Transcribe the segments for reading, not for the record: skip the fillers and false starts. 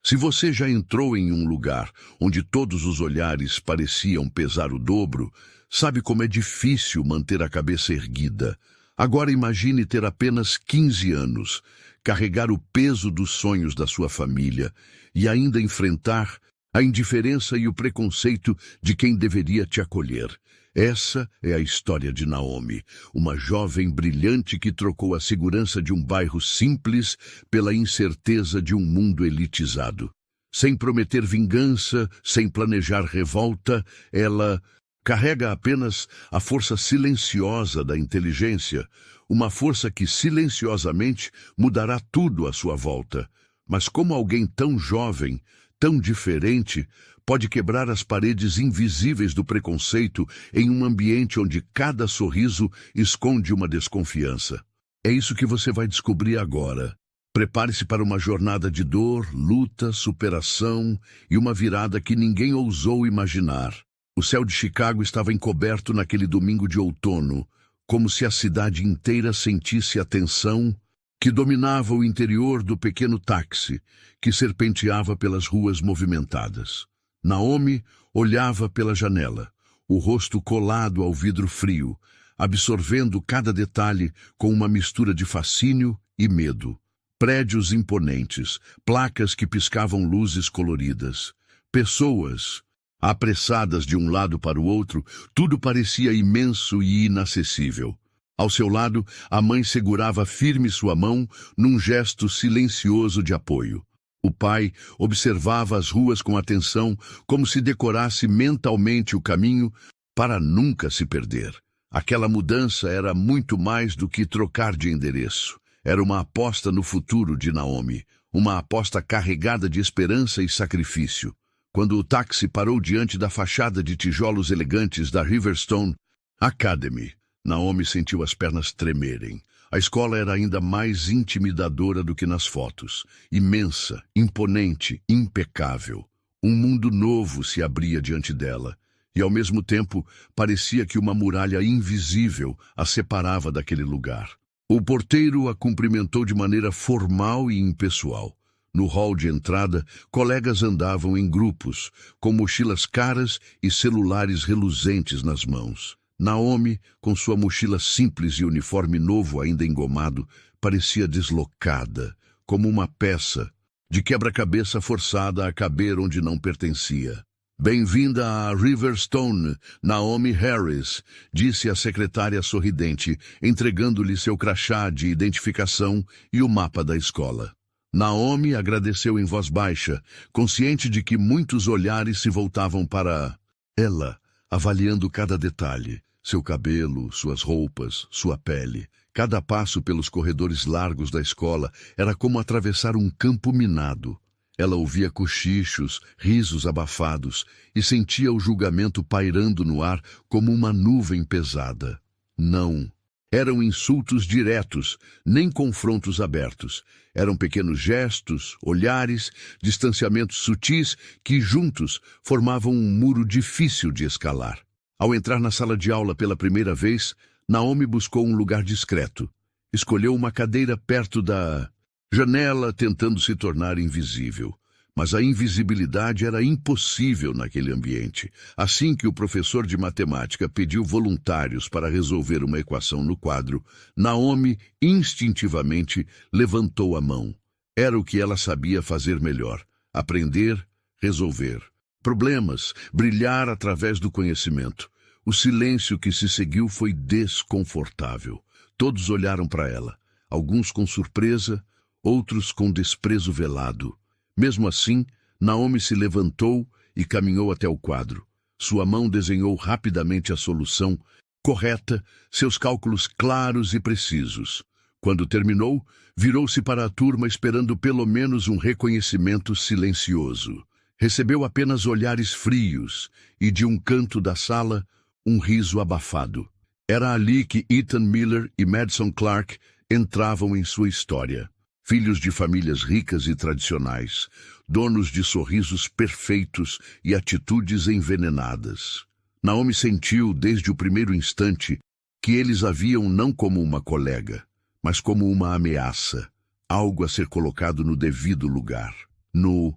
Se você já entrou em um lugar onde todos os olhares pareciam pesar o dobro, sabe como é difícil manter a cabeça erguida. Agora imagine ter apenas 15 anos, carregar o peso dos sonhos da sua família e ainda enfrentar a indiferença e o preconceito de quem deveria te acolher. Essa é a história de Naomi, uma jovem brilhante que trocou a segurança de um bairro simples pela incerteza de um mundo elitizado. Sem prometer vingança, sem planejar revolta, ela carrega apenas a força silenciosa da inteligência, uma força que silenciosamente mudará tudo à sua volta. Mas como alguém tão jovem, tão diferente, pode quebrar as paredes invisíveis do preconceito em um ambiente onde cada sorriso esconde uma desconfiança? É isso que você vai descobrir agora. Prepare-se para uma jornada de dor, luta, superação e uma virada que ninguém ousou imaginar. O céu de Chicago estava encoberto naquele domingo de outono, como se a cidade inteira sentisse a tensão que dominava o interior do pequeno táxi que serpenteava pelas ruas movimentadas. Naomi olhava pela janela, o rosto colado ao vidro frio, absorvendo cada detalhe com uma mistura de fascínio e medo. Prédios imponentes, placas que piscavam luzes coloridas, pessoas apressadas de um lado para o outro, tudo parecia imenso e inacessível. Ao seu lado, a mãe segurava firme sua mão num gesto silencioso de apoio. O pai observava as ruas com atenção, como se decorasse mentalmente o caminho para nunca se perder. Aquela mudança era muito mais do que trocar de endereço. Era uma aposta no futuro de Naomi, uma aposta carregada de esperança e sacrifício. Quando o táxi parou diante da fachada de tijolos elegantes da Riverstone Academy, Naomi sentiu as pernas tremerem. A escola era ainda mais intimidadora do que nas fotos. Imensa, imponente, impecável. Um mundo novo se abria diante dela, e ao mesmo tempo parecia que uma muralha invisível a separava daquele lugar. O porteiro a cumprimentou de maneira formal e impessoal. No hall de entrada, colegas andavam em grupos, com mochilas caras e celulares reluzentes nas mãos. Naomi, com sua mochila simples e uniforme novo ainda engomado, parecia deslocada, como uma peça de quebra-cabeça forçada a caber onde não pertencia. "Bem-vinda a Riverstone, Naomi Harris", disse a secretária sorridente, entregando-lhe seu crachá de identificação e o mapa da escola. Naomi agradeceu em voz baixa, consciente de que muitos olhares se voltavam para ela, avaliando cada detalhe, seu cabelo, suas roupas, sua pele. Cada passo pelos corredores largos da escola era como atravessar um campo minado. Ela ouvia cochichos, risos abafados e sentia o julgamento pairando no ar como uma nuvem pesada. Não. Eram insultos diretos, nem confrontos abertos. Eram pequenos gestos, olhares, distanciamentos sutis que, juntos, formavam um muro difícil de escalar. Ao entrar na sala de aula pela primeira vez, Naomi buscou um lugar discreto. Escolheu uma cadeira perto da janela, tentando se tornar invisível. Mas a invisibilidade era impossível naquele ambiente. Assim que o professor de matemática pediu voluntários para resolver uma equação no quadro, Naomi instintivamente levantou a mão. Era o que ela sabia fazer melhor: aprender, resolver problemas, brilhar através do conhecimento. O silêncio que se seguiu foi desconfortável. Todos olharam para ela, alguns com surpresa, outros com desprezo velado. Mesmo assim, Naomi se levantou e caminhou até o quadro. Sua mão desenhou rapidamente a solução correta, seus cálculos claros e precisos. Quando terminou, virou-se para a turma esperando pelo menos um reconhecimento silencioso. Recebeu apenas olhares frios e, de um canto da sala, um riso abafado. Era ali que Ethan Miller e Madison Clark entravam em sua história. Filhos de famílias ricas e tradicionais, donos de sorrisos perfeitos e atitudes envenenadas. Naomi sentiu, desde o primeiro instante, que eles a viam não como uma colega, mas como uma ameaça, algo a ser colocado no devido lugar. No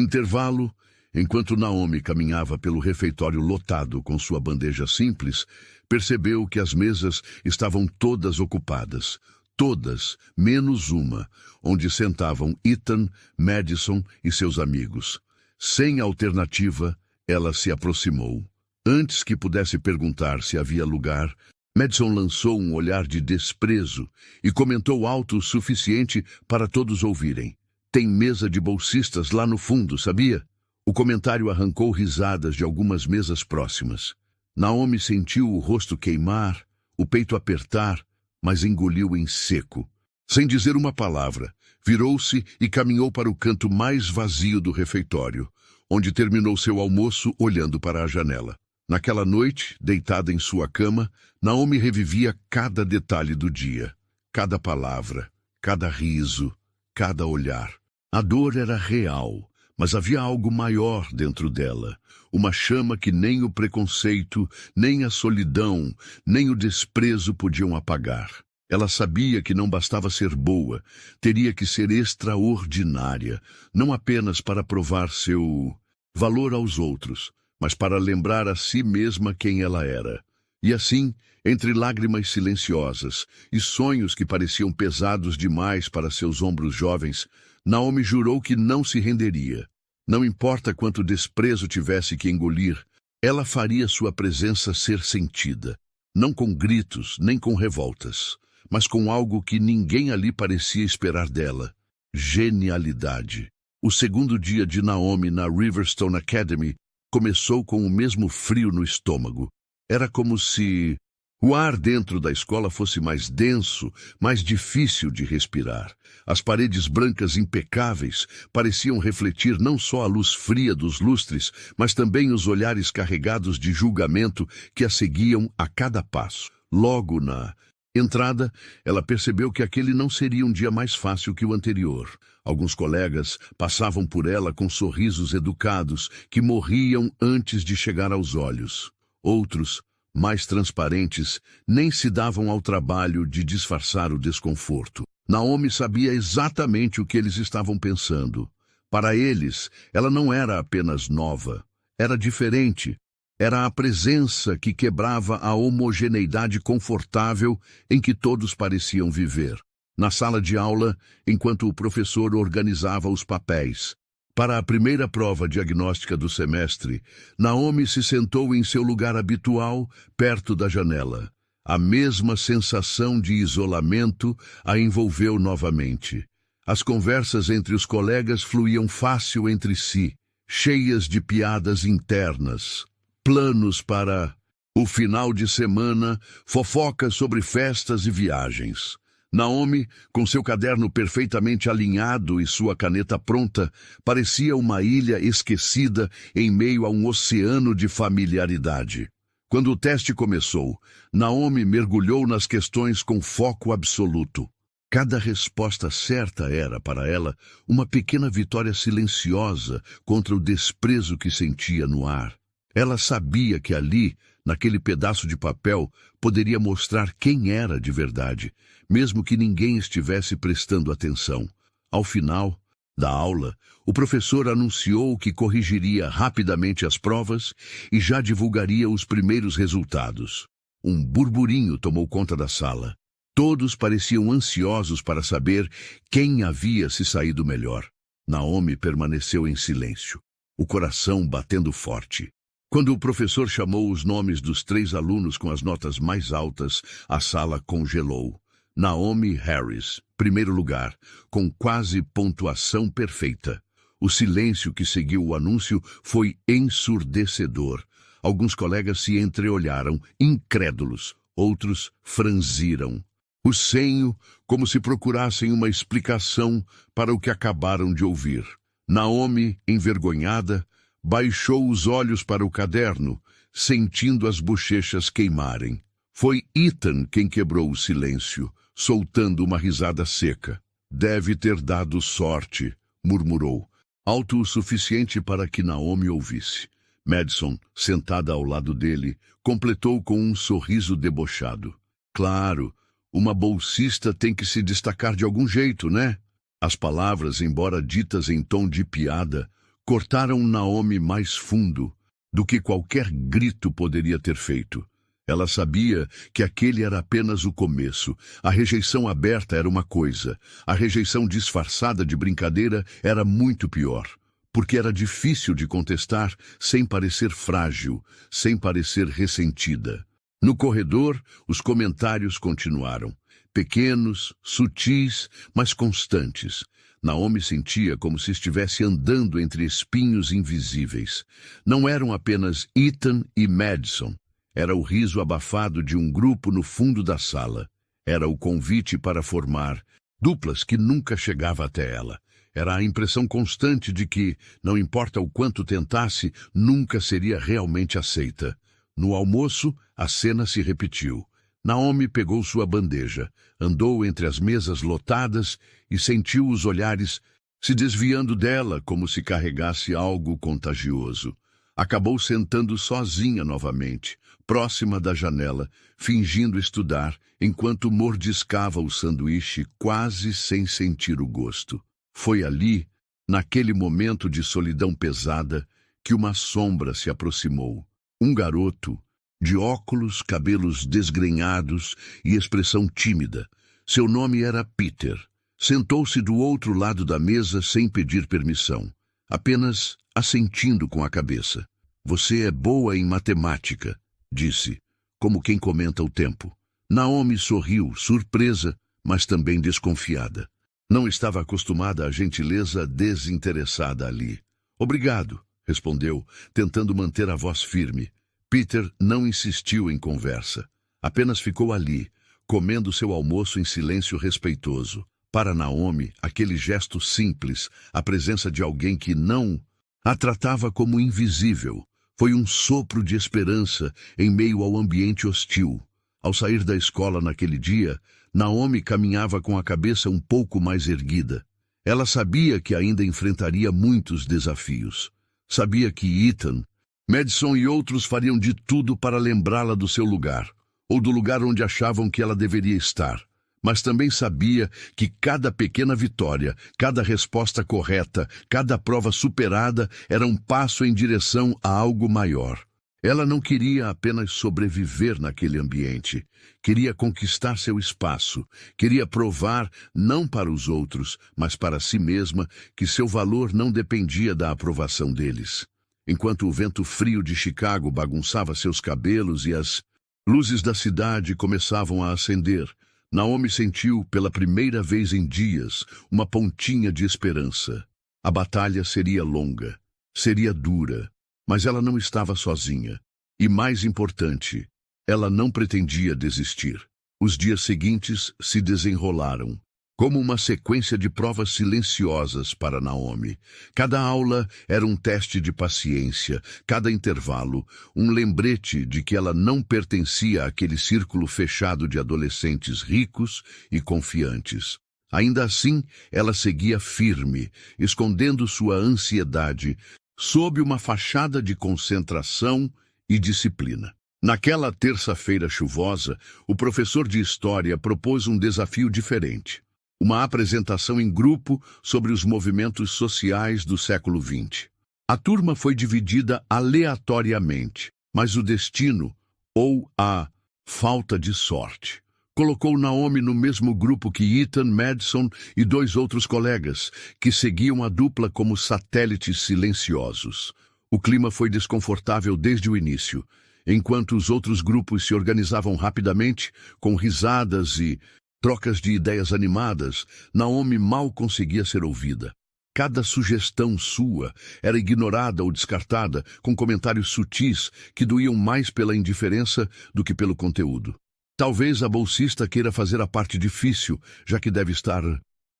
intervalo, enquanto Naomi caminhava pelo refeitório lotado com sua bandeja simples, percebeu que as mesas estavam todas ocupadas. Todas, menos uma, onde sentavam Ethan, Madison e seus amigos. Sem alternativa, ela se aproximou. Antes que pudesse perguntar se havia lugar, Madison lançou um olhar de desprezo e comentou alto o suficiente para todos ouvirem. Tem mesa de bolsistas lá no fundo, sabia? O comentário arrancou risadas de algumas mesas próximas. Naomi sentiu o rosto queimar, o peito apertar, mas engoliu em seco. Sem dizer uma palavra, virou-se e caminhou para o canto mais vazio do refeitório, onde terminou seu almoço olhando para a janela. Naquela noite, deitada em sua cama, Naomi revivia cada detalhe do dia, cada palavra, cada riso, cada olhar. A dor era real, mas havia algo maior dentro dela, uma chama que nem o preconceito, nem a solidão, nem o desprezo podiam apagar. Ela sabia que não bastava ser boa, teria que ser extraordinária, não apenas para provar seu valor aos outros, mas para lembrar a si mesma quem ela era. E assim, entre lágrimas silenciosas e sonhos que pareciam pesados demais para seus ombros jovens, Naomi jurou que não se renderia. Não importa quanto desprezo tivesse que engolir, ela faria sua presença ser sentida, não com gritos nem com revoltas, mas com algo que ninguém ali parecia esperar dela: genialidade. O segundo dia de Naomi na Riverstone Academy começou com o mesmo frio no estômago. Era como se o ar dentro da escola fosse mais denso, mais difícil de respirar. As paredes brancas impecáveis pareciam refletir não só a luz fria dos lustres, mas também os olhares carregados de julgamento que a seguiam a cada passo. Logo na entrada, ela percebeu que aquele não seria um dia mais fácil que o anterior. Alguns colegas passavam por ela com sorrisos educados que morriam antes de chegar aos olhos. Outros, mais transparentes, nem se davam ao trabalho de disfarçar o desconforto. Naomi sabia exatamente o que eles estavam pensando. Para eles, ela não era apenas nova, era diferente. Era a presença que quebrava a homogeneidade confortável em que todos pareciam viver. Na sala de aula, enquanto o professor organizava os papéis, para a primeira prova diagnóstica do semestre, Naomi se sentou em seu lugar habitual, perto da janela. A mesma sensação de isolamento a envolveu novamente. As conversas entre os colegas fluíam fácil entre si, cheias de piadas internas, planos para o final de semana, fofocas sobre festas e viagens. Naomi, com seu caderno perfeitamente alinhado e sua caneta pronta, parecia uma ilha esquecida em meio a um oceano de familiaridade. Quando o teste começou, Naomi mergulhou nas questões com foco absoluto. Cada resposta certa era, para ela, uma pequena vitória silenciosa contra o desprezo que sentia no ar. Ela sabia que ali, naquele pedaço de papel, poderia mostrar quem era de verdade, mesmo que ninguém estivesse prestando atenção. Ao final da aula, o professor anunciou que corrigiria rapidamente as provas e já divulgaria os primeiros resultados. Um burburinho tomou conta da sala. Todos pareciam ansiosos para saber quem havia se saído melhor. Naomi permaneceu em silêncio, o coração batendo forte. Quando o professor chamou os nomes dos 3 alunos com as notas mais altas, a sala congelou. Naomi Harris, primeiro lugar, com quase pontuação perfeita. O silêncio que seguiu o anúncio foi ensurdecedor. Alguns colegas se entreolharam, incrédulos. Outros franziram o senho, como se procurassem uma explicação para o que acabaram de ouvir. Naomi, envergonhada, baixou os olhos para o caderno, sentindo as bochechas queimarem. Foi Ethan quem quebrou o silêncio, soltando uma risada seca. Deve ter dado sorte, murmurou, alto o suficiente para que Naomi ouvisse. Madison, sentada ao lado dele, completou com um sorriso debochado. Claro, uma bolsista tem que se destacar de algum jeito, né? As palavras, embora ditas em tom de piada, cortaram Naomi mais fundo do que qualquer grito poderia ter feito. Ela sabia que aquele era apenas o começo. A rejeição aberta era uma coisa. A rejeição disfarçada de brincadeira era muito pior, porque era difícil de contestar sem parecer frágil, sem parecer ressentida. No corredor, os comentários continuaram. Pequenos, sutis, mas constantes. Naomi sentia como se estivesse andando entre espinhos invisíveis. Não eram apenas Ethan e Madison. Era o riso abafado de um grupo no fundo da sala. Era o convite para formar duplas que nunca chegava até ela. Era a impressão constante de que, não importa o quanto tentasse, nunca seria realmente aceita. No almoço, a cena se repetiu. Naomi pegou sua bandeja, andou entre as mesas lotadas e sentiu os olhares se desviando dela como se carregasse algo contagioso. Acabou sentando sozinha novamente, próxima da janela, fingindo estudar, enquanto mordiscava o sanduíche quase sem sentir o gosto. Foi ali, naquele momento de solidão pesada, que uma sombra se aproximou. Um garoto, de óculos, cabelos desgrenhados e expressão tímida. Seu nome era Peter. Sentou-se do outro lado da mesa sem pedir permissão, apenas assentindo com a cabeça. Você é boa em matemática, disse, como quem comenta o tempo. Naomi sorriu, surpresa, mas também desconfiada. Não estava acostumada à gentileza desinteressada ali. Obrigado, respondeu, tentando manter a voz firme. Peter não insistiu em conversa. Apenas ficou ali, comendo seu almoço em silêncio respeitoso. Para Naomi, aquele gesto simples, a presença de alguém que não a tratava como invisível, foi um sopro de esperança em meio ao ambiente hostil. Ao sair da escola naquele dia, Naomi caminhava com a cabeça um pouco mais erguida. Ela sabia que ainda enfrentaria muitos desafios. Sabia que Ethan, Madison e outros fariam de tudo para lembrá-la do seu lugar, ou do lugar onde achavam que ela deveria estar. Mas também sabia que cada pequena vitória, cada resposta correta, cada prova superada era um passo em direção a algo maior. Ela não queria apenas sobreviver naquele ambiente. Queria conquistar seu espaço. Queria provar, não para os outros, mas para si mesma, que seu valor não dependia da aprovação deles. Enquanto o vento frio de Chicago bagunçava seus cabelos e as luzes da cidade começavam a acender, Naomi sentiu, pela primeira vez em dias, uma pontinha de esperança. A batalha seria longa, seria dura, mas ela não estava sozinha. E mais importante, ela não pretendia desistir. Os dias seguintes se desenrolaram, como uma sequência de provas silenciosas para Naomi. Cada aula era um teste de paciência, cada intervalo, um lembrete de que ela não pertencia àquele círculo fechado de adolescentes ricos e confiantes. Ainda assim, ela seguia firme, escondendo sua ansiedade sob uma fachada de concentração e disciplina. Naquela terça-feira chuvosa, o professor de história propôs um desafio diferente. Uma apresentação em grupo sobre os movimentos sociais do século XX. A turma foi dividida aleatoriamente, mas o destino, ou a falta de sorte, colocou Naomi no mesmo grupo que Ethan, Madison e dois outros colegas, que seguiam a dupla como satélites silenciosos. O clima foi desconfortável desde o início, enquanto os outros grupos se organizavam rapidamente, com risadas e trocas de ideias animadas. Naomi mal conseguia ser ouvida. Cada sugestão sua era ignorada ou descartada, com comentários sutis que doíam mais pela indiferença do que pelo conteúdo. Talvez a bolsista queira fazer a parte difícil, já que deve estar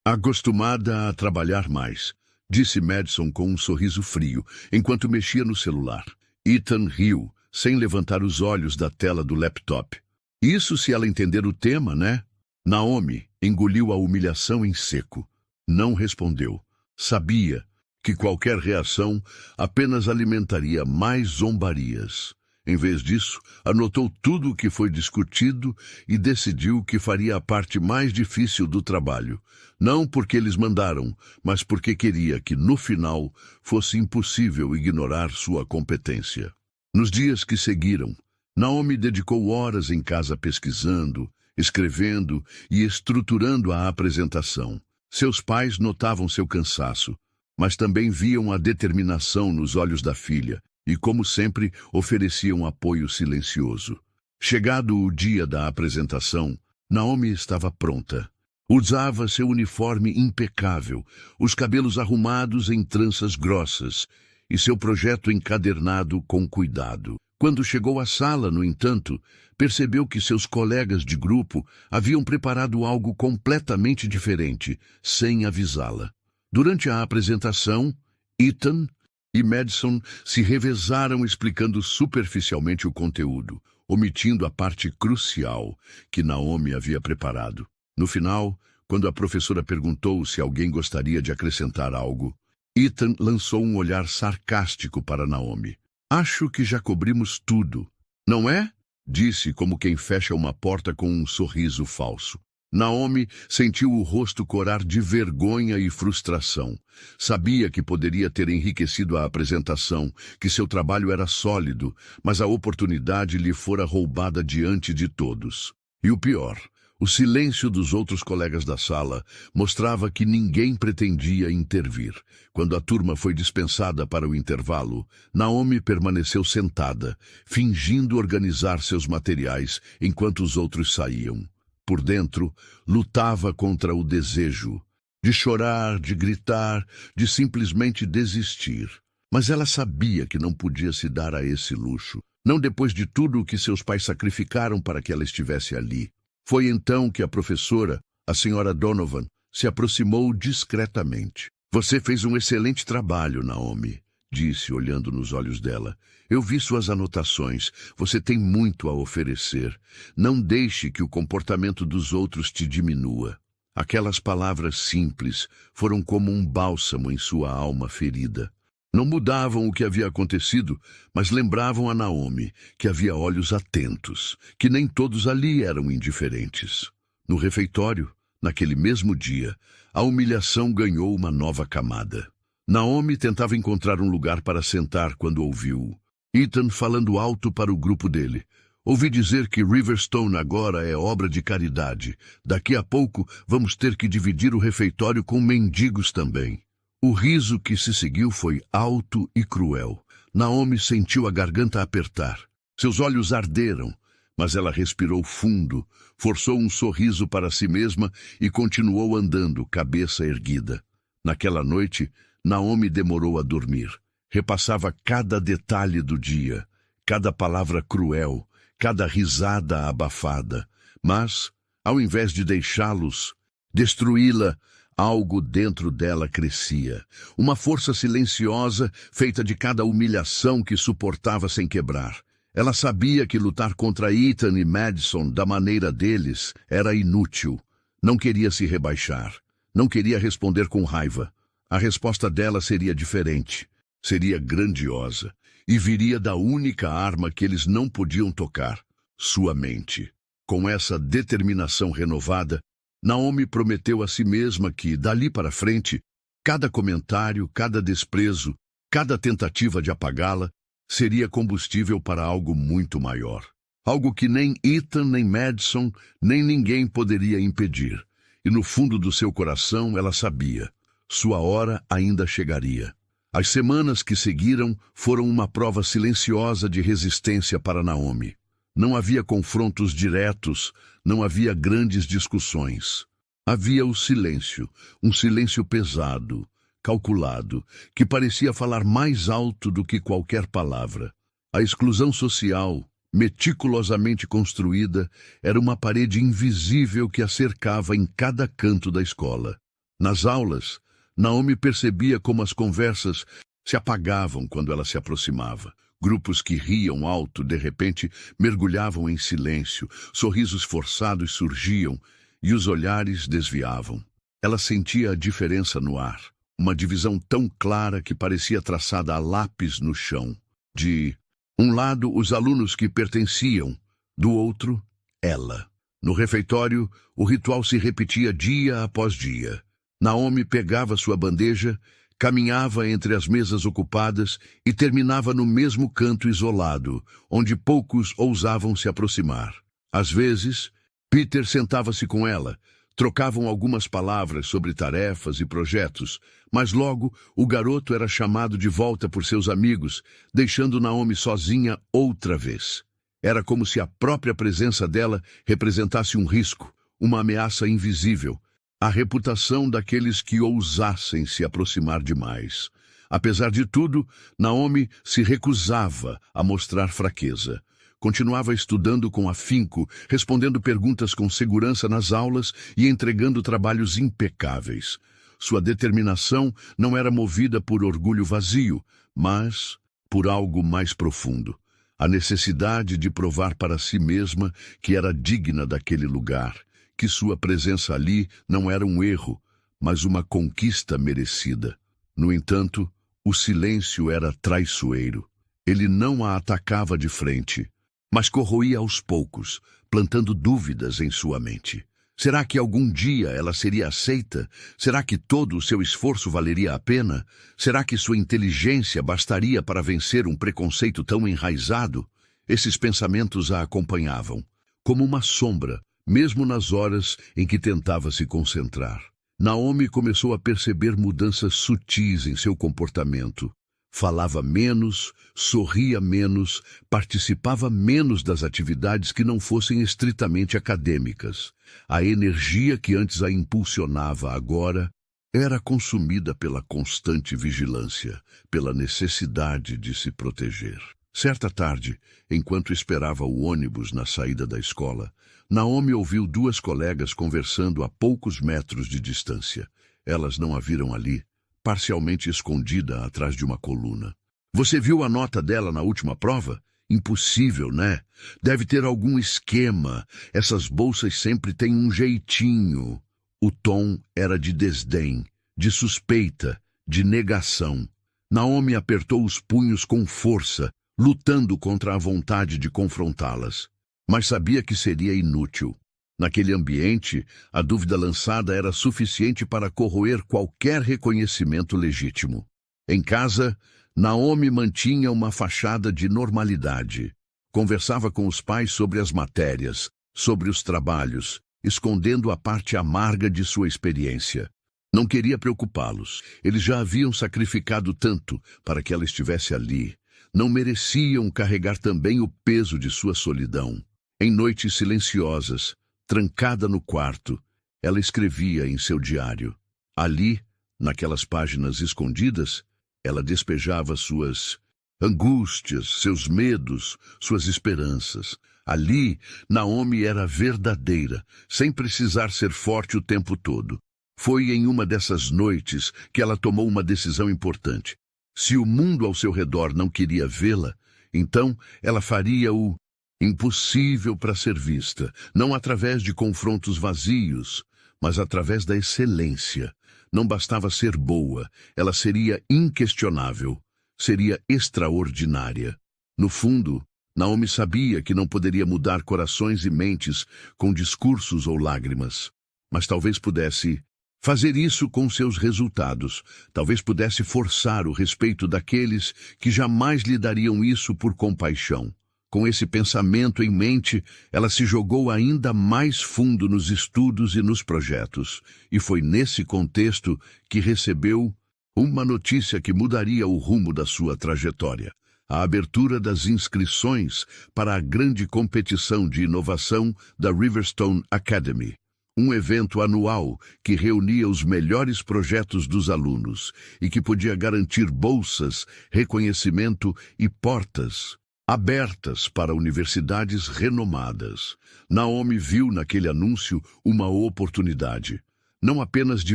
acostumada a trabalhar mais, disse Madison com um sorriso frio, enquanto mexia no celular. Ethan riu, sem levantar os olhos da tela do laptop. Isso se ela entender o tema, né? Naomi engoliu a humilhação em seco. Não respondeu. Sabia que qualquer reação apenas alimentaria mais zombarias. Em vez disso, anotou tudo o que foi discutido e decidiu que faria a parte mais difícil do trabalho. Não porque eles mandaram, mas porque queria que, no final, fosse impossível ignorar sua competência. Nos dias que seguiram, Naomi dedicou horas em casa pesquisando, escrevendo e estruturando a apresentação. Seus pais notavam seu cansaço, mas também viam a determinação nos olhos da filha e, como sempre, ofereciam apoio silencioso. Chegado o dia da apresentação, Naomi estava pronta. Usava seu uniforme impecável, os cabelos arrumados em tranças grossas e seu projeto encadernado com cuidado. Quando chegou à sala, no entanto, percebeu que seus colegas de grupo haviam preparado algo completamente diferente, sem avisá-la. Durante a apresentação, Ethan e Madison se revezaram explicando superficialmente o conteúdo, omitindo a parte crucial que Naomi havia preparado. No final, quando a professora perguntou se alguém gostaria de acrescentar algo, Ethan lançou um olhar sarcástico para Naomi. Acho que já cobrimos tudo, não é? Disse como quem fecha uma porta com um sorriso falso. Naomi sentiu o rosto corar de vergonha e frustração. Sabia que poderia ter enriquecido a apresentação, que seu trabalho era sólido, mas a oportunidade lhe fora roubada diante de todos. E o pior, o silêncio dos outros colegas da sala mostrava que ninguém pretendia intervir. Quando a turma foi dispensada para o intervalo, Naomi permaneceu sentada, fingindo organizar seus materiais enquanto os outros saíam. Por dentro, lutava contra o desejo de chorar, de gritar, de simplesmente desistir. Mas ela sabia que não podia se dar a esse luxo, não depois de tudo o que seus pais sacrificaram para que ela estivesse ali. Foi então que a professora, a senhora Donovan, se aproximou discretamente. Você fez um excelente trabalho, Naomi, disse, olhando nos olhos dela. Eu vi suas anotações. Você tem muito a oferecer. Não deixe que o comportamento dos outros te diminua. Aquelas palavras simples foram como um bálsamo em sua alma ferida. Não mudavam o que havia acontecido, mas lembravam a Naomi que havia olhos atentos, que nem todos ali eram indiferentes. No refeitório, naquele mesmo dia, a humilhação ganhou uma nova camada. Naomi tentava encontrar um lugar para sentar quando ouviu Ethan falando alto para o grupo dele. Ouvi dizer que Riverstone agora é obra de caridade. Daqui a pouco vamos ter que dividir o refeitório com mendigos também. O riso que se seguiu foi alto e cruel. Naomi sentiu a garganta apertar. Seus olhos arderam, mas ela respirou fundo, forçou um sorriso para si mesma e continuou andando, cabeça erguida. Naquela noite, Naomi demorou a dormir. Repassava cada detalhe do dia, cada palavra cruel, cada risada abafada. Mas, ao invés de deixá-los, destruí-la, algo dentro dela crescia. Uma força silenciosa, feita de cada humilhação que suportava sem quebrar. Ela sabia que lutar contra Ethan e Madison da maneira deles era inútil. Não queria se rebaixar. Não queria responder com raiva. A resposta dela seria diferente. Seria grandiosa e viria da única arma que eles não podiam tocar, sua mente. Com essa determinação renovada, Naomi prometeu a si mesma que, dali para frente, cada comentário, cada desprezo, cada tentativa de apagá-la, seria combustível para algo muito maior. Algo que nem Ethan, nem Madison, nem ninguém poderia impedir. E no fundo do seu coração ela sabia, sua hora ainda chegaria. As semanas que seguiram foram uma prova silenciosa de resistência para Naomi. Não havia confrontos diretos, não havia grandes discussões. Havia o silêncio, um silêncio pesado, calculado, que parecia falar mais alto do que qualquer palavra. A exclusão social, meticulosamente construída, era uma parede invisível que a cercava em cada canto da escola. Nas aulas, Naomi percebia como as conversas se apagavam quando ela se aproximava. Grupos que riam alto, de repente, mergulhavam em silêncio, sorrisos forçados surgiam e os olhares desviavam. Ela sentia a diferença no ar, uma divisão tão clara que parecia traçada a lápis no chão, de Um lado, os alunos que pertenciam, do outro, ela. No refeitório, o ritual se repetia dia após dia. Naomi pegava sua bandeja, caminhava entre as mesas ocupadas e terminava no mesmo canto isolado, onde poucos ousavam se aproximar. Às vezes, Peter sentava-se com ela, trocavam algumas palavras sobre tarefas e projetos, mas logo o garoto era chamado de volta por seus amigos, deixando Naomi sozinha outra vez. Era como se a própria presença dela representasse um risco, uma ameaça invisível, a reputação daqueles que ousassem se aproximar demais. Apesar de tudo, Naomi se recusava a mostrar fraqueza. Continuava estudando com afinco, respondendo perguntas com segurança nas aulas e entregando trabalhos impecáveis. Sua determinação não era movida por orgulho vazio, mas por algo mais profundo. A necessidade de provar para si mesma que era digna daquele lugar, que sua presença ali não era um erro, mas uma conquista merecida. No entanto, o silêncio era traiçoeiro. Ele não a atacava de frente, mas corroía aos poucos, plantando dúvidas em sua mente. Será que algum dia ela seria aceita? Será que todo o seu esforço valeria a pena? Será que sua inteligência bastaria para vencer um preconceito tão enraizado? Esses pensamentos a acompanhavam, como uma sombra, mesmo nas horas em que tentava se concentrar. Naomi começou a perceber mudanças sutis em seu comportamento. Falava menos, sorria menos, participava menos das atividades que não fossem estritamente acadêmicas. A energia que antes a impulsionava agora era consumida pela constante vigilância, pela necessidade de se proteger. Certa tarde, enquanto esperava o ônibus na saída da escola, Naomi ouviu duas colegas conversando a poucos metros de distância. Elas não a viram ali, parcialmente escondida atrás de uma coluna. Você viu a nota dela na última prova? Impossível, né? Deve ter algum esquema. Essas bolsas sempre têm um jeitinho. O tom era de desdém, de suspeita, de negação. Naomi apertou os punhos com força, lutando contra a vontade de confrontá-las. Mas sabia que seria inútil. Naquele ambiente, a dúvida lançada era suficiente para corroer qualquer reconhecimento legítimo. Em casa, Naomi mantinha uma fachada de normalidade. Conversava com os pais sobre as matérias, sobre os trabalhos, escondendo a parte amarga de sua experiência. Não queria preocupá-los. Eles já haviam sacrificado tanto para que ela estivesse ali. Não mereciam carregar também o peso de sua solidão. Em noites silenciosas, trancada no quarto, ela escrevia em seu diário. Ali, naquelas páginas escondidas, ela despejava suas angústias, seus medos, suas esperanças. Ali, Naomi era verdadeira, sem precisar ser forte o tempo todo. Foi em uma dessas noites que ela tomou uma decisão importante. Se o mundo ao seu redor não queria vê-la, então ela faria o impossível para ser vista, não através de confrontos vazios, mas através da excelência. Não bastava ser boa, ela seria inquestionável, seria extraordinária. No fundo, Naomi sabia que não poderia mudar corações e mentes com discursos ou lágrimas, mas talvez pudesse fazer isso com seus resultados, talvez pudesse forçar o respeito daqueles que jamais lhe dariam isso por compaixão. Com esse pensamento em mente, ela se jogou ainda mais fundo nos estudos e nos projetos. E foi nesse contexto que recebeu uma notícia que mudaria o rumo da sua trajetória. A abertura das inscrições para a grande competição de inovação da Riverstone Academy. Um evento anual que reunia os melhores projetos dos alunos e que podia garantir bolsas, reconhecimento e portas abertas para universidades renomadas. Naomi viu naquele anúncio uma oportunidade, não apenas de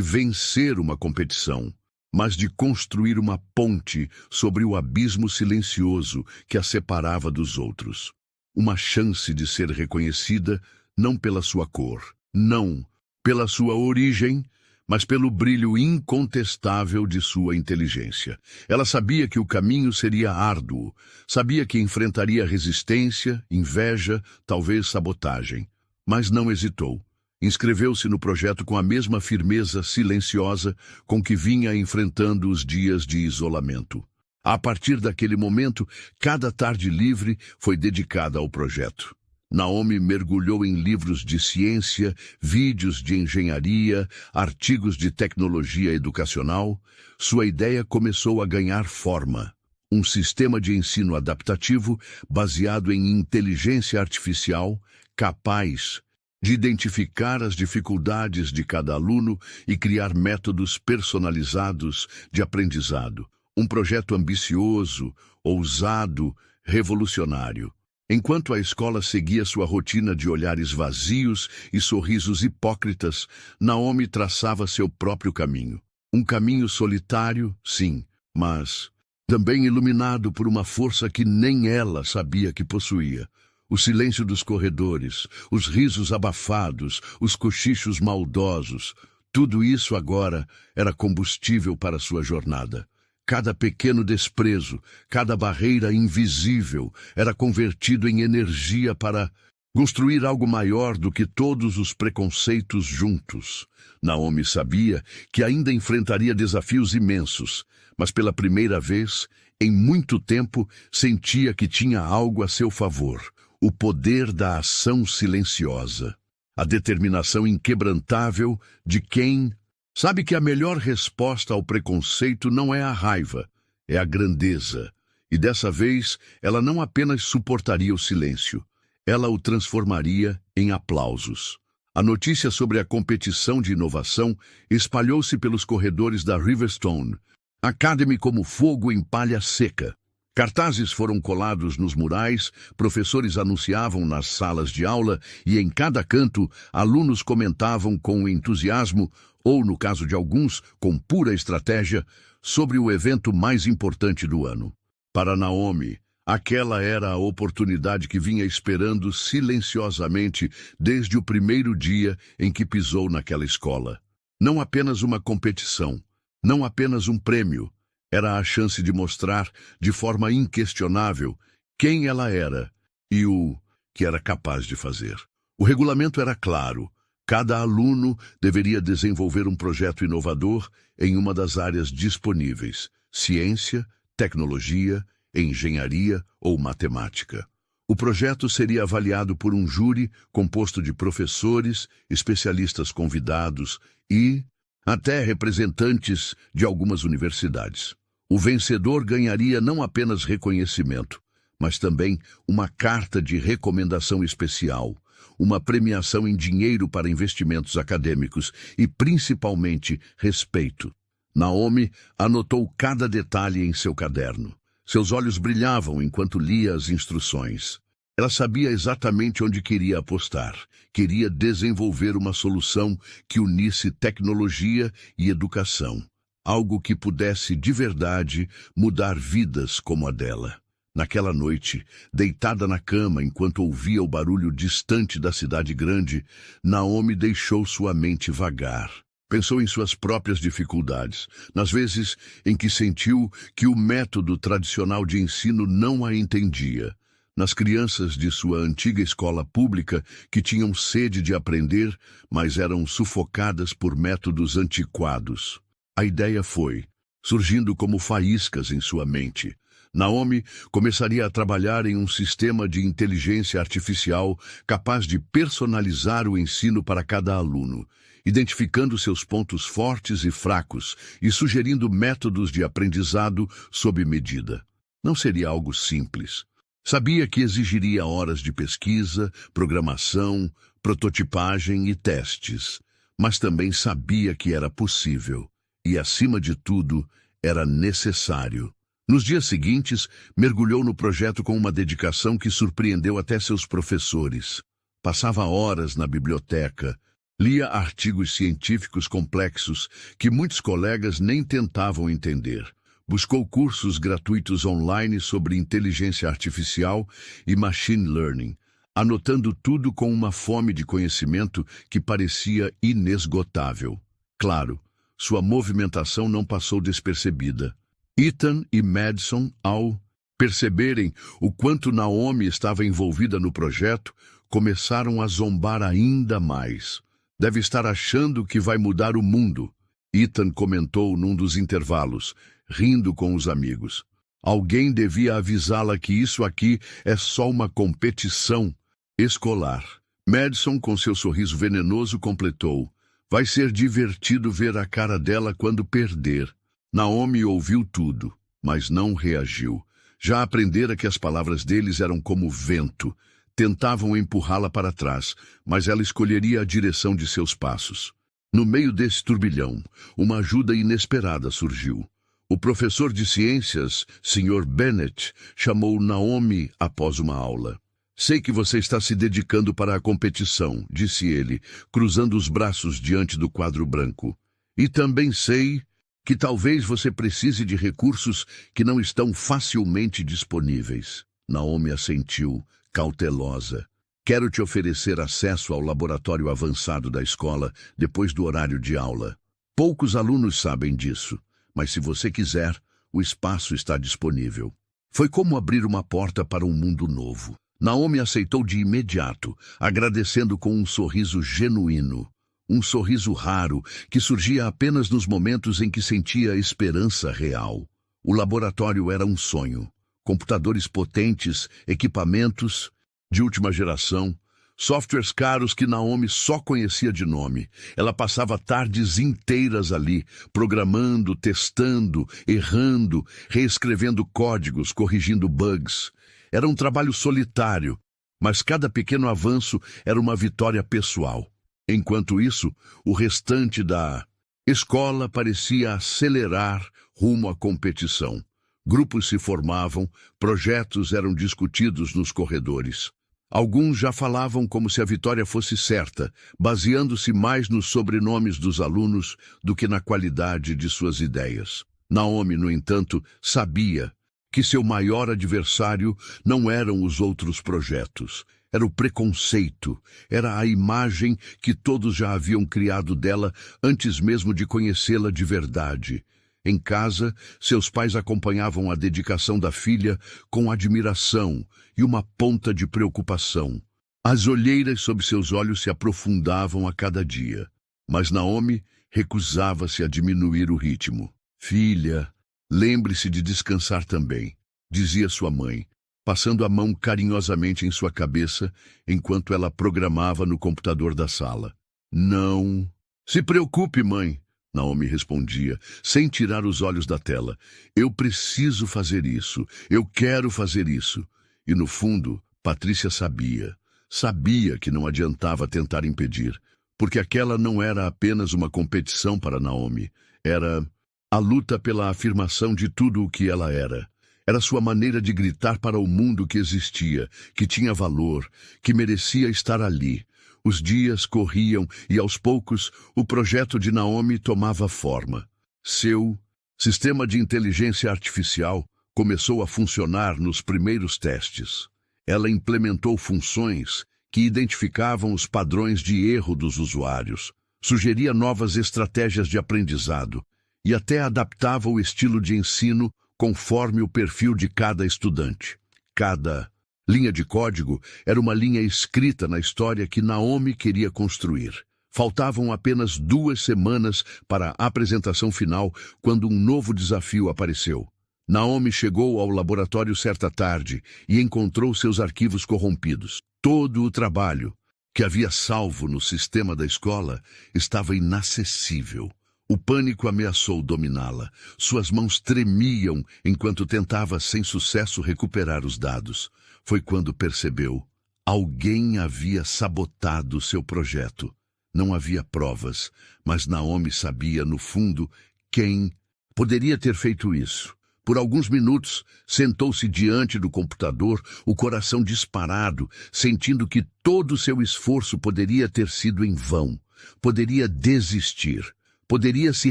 vencer uma competição, mas de construir uma ponte sobre o abismo silencioso que a separava dos outros. Uma chance de ser reconhecida não pela sua cor, não pela sua origem, mas pelo brilho incontestável de sua inteligência. Ela sabia que o caminho seria árduo, sabia que enfrentaria resistência, inveja, talvez sabotagem, mas não hesitou. Inscreveu-se no projeto com a mesma firmeza silenciosa com que vinha enfrentando os dias de isolamento. A partir daquele momento, cada tarde livre foi dedicada ao projeto. Naomi mergulhou em livros de ciência, vídeos de engenharia, artigos de tecnologia educacional. Sua ideia começou a ganhar forma. Um sistema de ensino adaptativo baseado em inteligência artificial, capaz de identificar as dificuldades de cada aluno e criar métodos personalizados de aprendizado. Um projeto ambicioso, ousado, revolucionário. Enquanto a escola seguia sua rotina de olhares vazios e sorrisos hipócritas, Naomi traçava seu próprio caminho. Um caminho solitário, sim, mas também iluminado por uma força que nem ela sabia que possuía. O silêncio dos corredores, os risos abafados, os cochichos maldosos, tudo isso agora era combustível para sua jornada. Cada pequeno desprezo, cada barreira invisível era convertido em energia para construir algo maior do que todos os preconceitos juntos. Naomi sabia que ainda enfrentaria desafios imensos, mas pela primeira vez, em muito tempo, sentia que tinha algo a seu favor: o poder da ação silenciosa, a determinação inquebrantável de quem sabe que a melhor resposta ao preconceito não é a raiva, é a grandeza. E dessa vez, ela não apenas suportaria o silêncio, ela o transformaria em aplausos. A notícia sobre a competição de inovação espalhou-se pelos corredores da Riverstone Academy como fogo em palha seca. Cartazes foram colados nos murais, professores anunciavam nas salas de aula e em cada canto, alunos comentavam com entusiasmo, ou no caso de alguns, com pura estratégia, sobre o evento mais importante do ano. Para Naomi, aquela era a oportunidade que vinha esperando silenciosamente desde o primeiro dia em que pisou naquela escola. Não apenas uma competição, não apenas um prêmio, era a chance de mostrar, de forma inquestionável, quem ela era e o que era capaz de fazer. O regulamento era claro. Cada aluno deveria desenvolver um projeto inovador em uma das áreas disponíveis: ciência, tecnologia, engenharia ou matemática. O projeto seria avaliado por um júri composto de professores, especialistas convidados e até representantes de algumas universidades. O vencedor ganharia não apenas reconhecimento, mas também uma carta de recomendação especial, uma premiação em dinheiro para investimentos acadêmicos e, principalmente, respeito. Naomi anotou cada detalhe em seu caderno. Seus olhos brilhavam enquanto lia as instruções. Ela sabia exatamente onde queria apostar. Queria desenvolver uma solução que unisse tecnologia e educação. Algo que pudesse, de verdade, mudar vidas como a dela. Naquela noite, deitada na cama enquanto ouvia o barulho distante da cidade grande, Naomi deixou sua mente vagar. Pensou em suas próprias dificuldades, nas vezes em que sentiu que o método tradicional de ensino não a entendia, nas crianças de sua antiga escola pública que tinham sede de aprender, mas eram sufocadas por métodos antiquados. A ideia foi surgindo como faíscas em sua mente. Naomi começaria a trabalhar em um sistema de inteligência artificial capaz de personalizar o ensino para cada aluno, identificando seus pontos fortes e fracos e sugerindo métodos de aprendizado sob medida. Não seria algo simples. Sabia que exigiria horas de pesquisa, programação, prototipagem e testes, mas também sabia que era possível e, acima de tudo, era necessário. Nos dias seguintes, mergulhou no projeto com uma dedicação que surpreendeu até seus professores. Passava horas na biblioteca, lia artigos científicos complexos que muitos colegas nem tentavam entender. Buscou cursos gratuitos online sobre inteligência artificial e machine learning, anotando tudo com uma fome de conhecimento que parecia inesgotável. Claro, sua movimentação não passou despercebida. Ethan e Madison, ao perceberem o quanto Naomi estava envolvida no projeto, começaram a zombar ainda mais. Deve estar achando que vai mudar o mundo, Ethan comentou num dos intervalos, rindo com os amigos. Alguém devia avisá-la que isso aqui é só uma competição escolar. Madison, com seu sorriso venenoso, completou. Vai ser divertido ver a cara dela quando perder. Naomi ouviu tudo, mas não reagiu. Já aprendera que as palavras deles eram como vento. Tentavam empurrá-la para trás, mas ela escolheria a direção de seus passos. No meio desse turbilhão, uma ajuda inesperada surgiu. O professor de ciências, Sr. Bennett, chamou Naomi após uma aula. Sei que você está se dedicando para a competição, disse ele, cruzando os braços diante do quadro branco. E também sei que talvez você precise de recursos que não estão facilmente disponíveis. Naomi assentiu, cautelosa. Quero te oferecer acesso ao laboratório avançado da escola depois do horário de aula. Poucos alunos sabem disso, mas se você quiser, o espaço está disponível. Foi como abrir uma porta para um mundo novo. Naomi aceitou de imediato, agradecendo com um sorriso genuíno. Um sorriso raro que surgia apenas nos momentos em que sentia esperança real. O laboratório era um sonho. Computadores potentes, equipamentos de última geração, softwares caros que Naomi só conhecia de nome. Ela passava tardes inteiras ali, programando, testando, errando, reescrevendo códigos, corrigindo bugs. Era um trabalho solitário, mas cada pequeno avanço era uma vitória pessoal. Enquanto isso, o restante da escola parecia acelerar rumo à competição. Grupos se formavam, projetos eram discutidos nos corredores. Alguns já falavam como se a vitória fosse certa, baseando-se mais nos sobrenomes dos alunos do que na qualidade de suas ideias. Naomi, no entanto, sabia que seu maior adversário não eram os outros projetos. Era o preconceito, era a imagem que todos já haviam criado dela antes mesmo de conhecê-la de verdade. Em casa, seus pais acompanhavam a dedicação da filha com admiração e uma ponta de preocupação. As olheiras sob seus olhos se aprofundavam a cada dia, mas Naomi recusava-se a diminuir o ritmo. Filha, lembre-se de descansar também, dizia sua mãe, passando a mão carinhosamente em sua cabeça enquanto ela programava no computador da sala. Não. Se preocupe, mãe, Naomi respondia, sem tirar os olhos da tela. Eu preciso fazer isso. Eu quero fazer isso. E no fundo, Patrícia sabia. Sabia que não adiantava tentar impedir, porque aquela não era apenas uma competição para Naomi. Era a luta pela afirmação de tudo o que ela era. Era sua maneira de gritar para o mundo que existia, que tinha valor, que merecia estar ali. Os dias corriam e, aos poucos, o projeto de Naomi tomava forma. Seu sistema de inteligência artificial começou a funcionar nos primeiros testes. Ela implementou funções que identificavam os padrões de erro dos usuários, sugeria novas estratégias de aprendizado e até adaptava o estilo de ensino conforme o perfil de cada estudante. Cada linha de código era uma linha escrita na história que Naomi queria construir. Faltavam apenas 2 semanas para a apresentação final quando um novo desafio apareceu. Naomi chegou ao laboratório certa tarde e encontrou seus arquivos corrompidos. Todo o trabalho que havia salvo no sistema da escola estava inacessível. O pânico ameaçou dominá-la. Suas mãos tremiam enquanto tentava sem sucesso recuperar os dados. Foi quando percebeu. Alguém havia sabotado seu projeto. Não havia provas, mas Naomi sabia, no fundo, quem poderia ter feito isso. Por alguns minutos, sentou-se diante do computador, o coração disparado, sentindo que todo seu esforço poderia ter sido em vão. Poderia desistir. Poderia se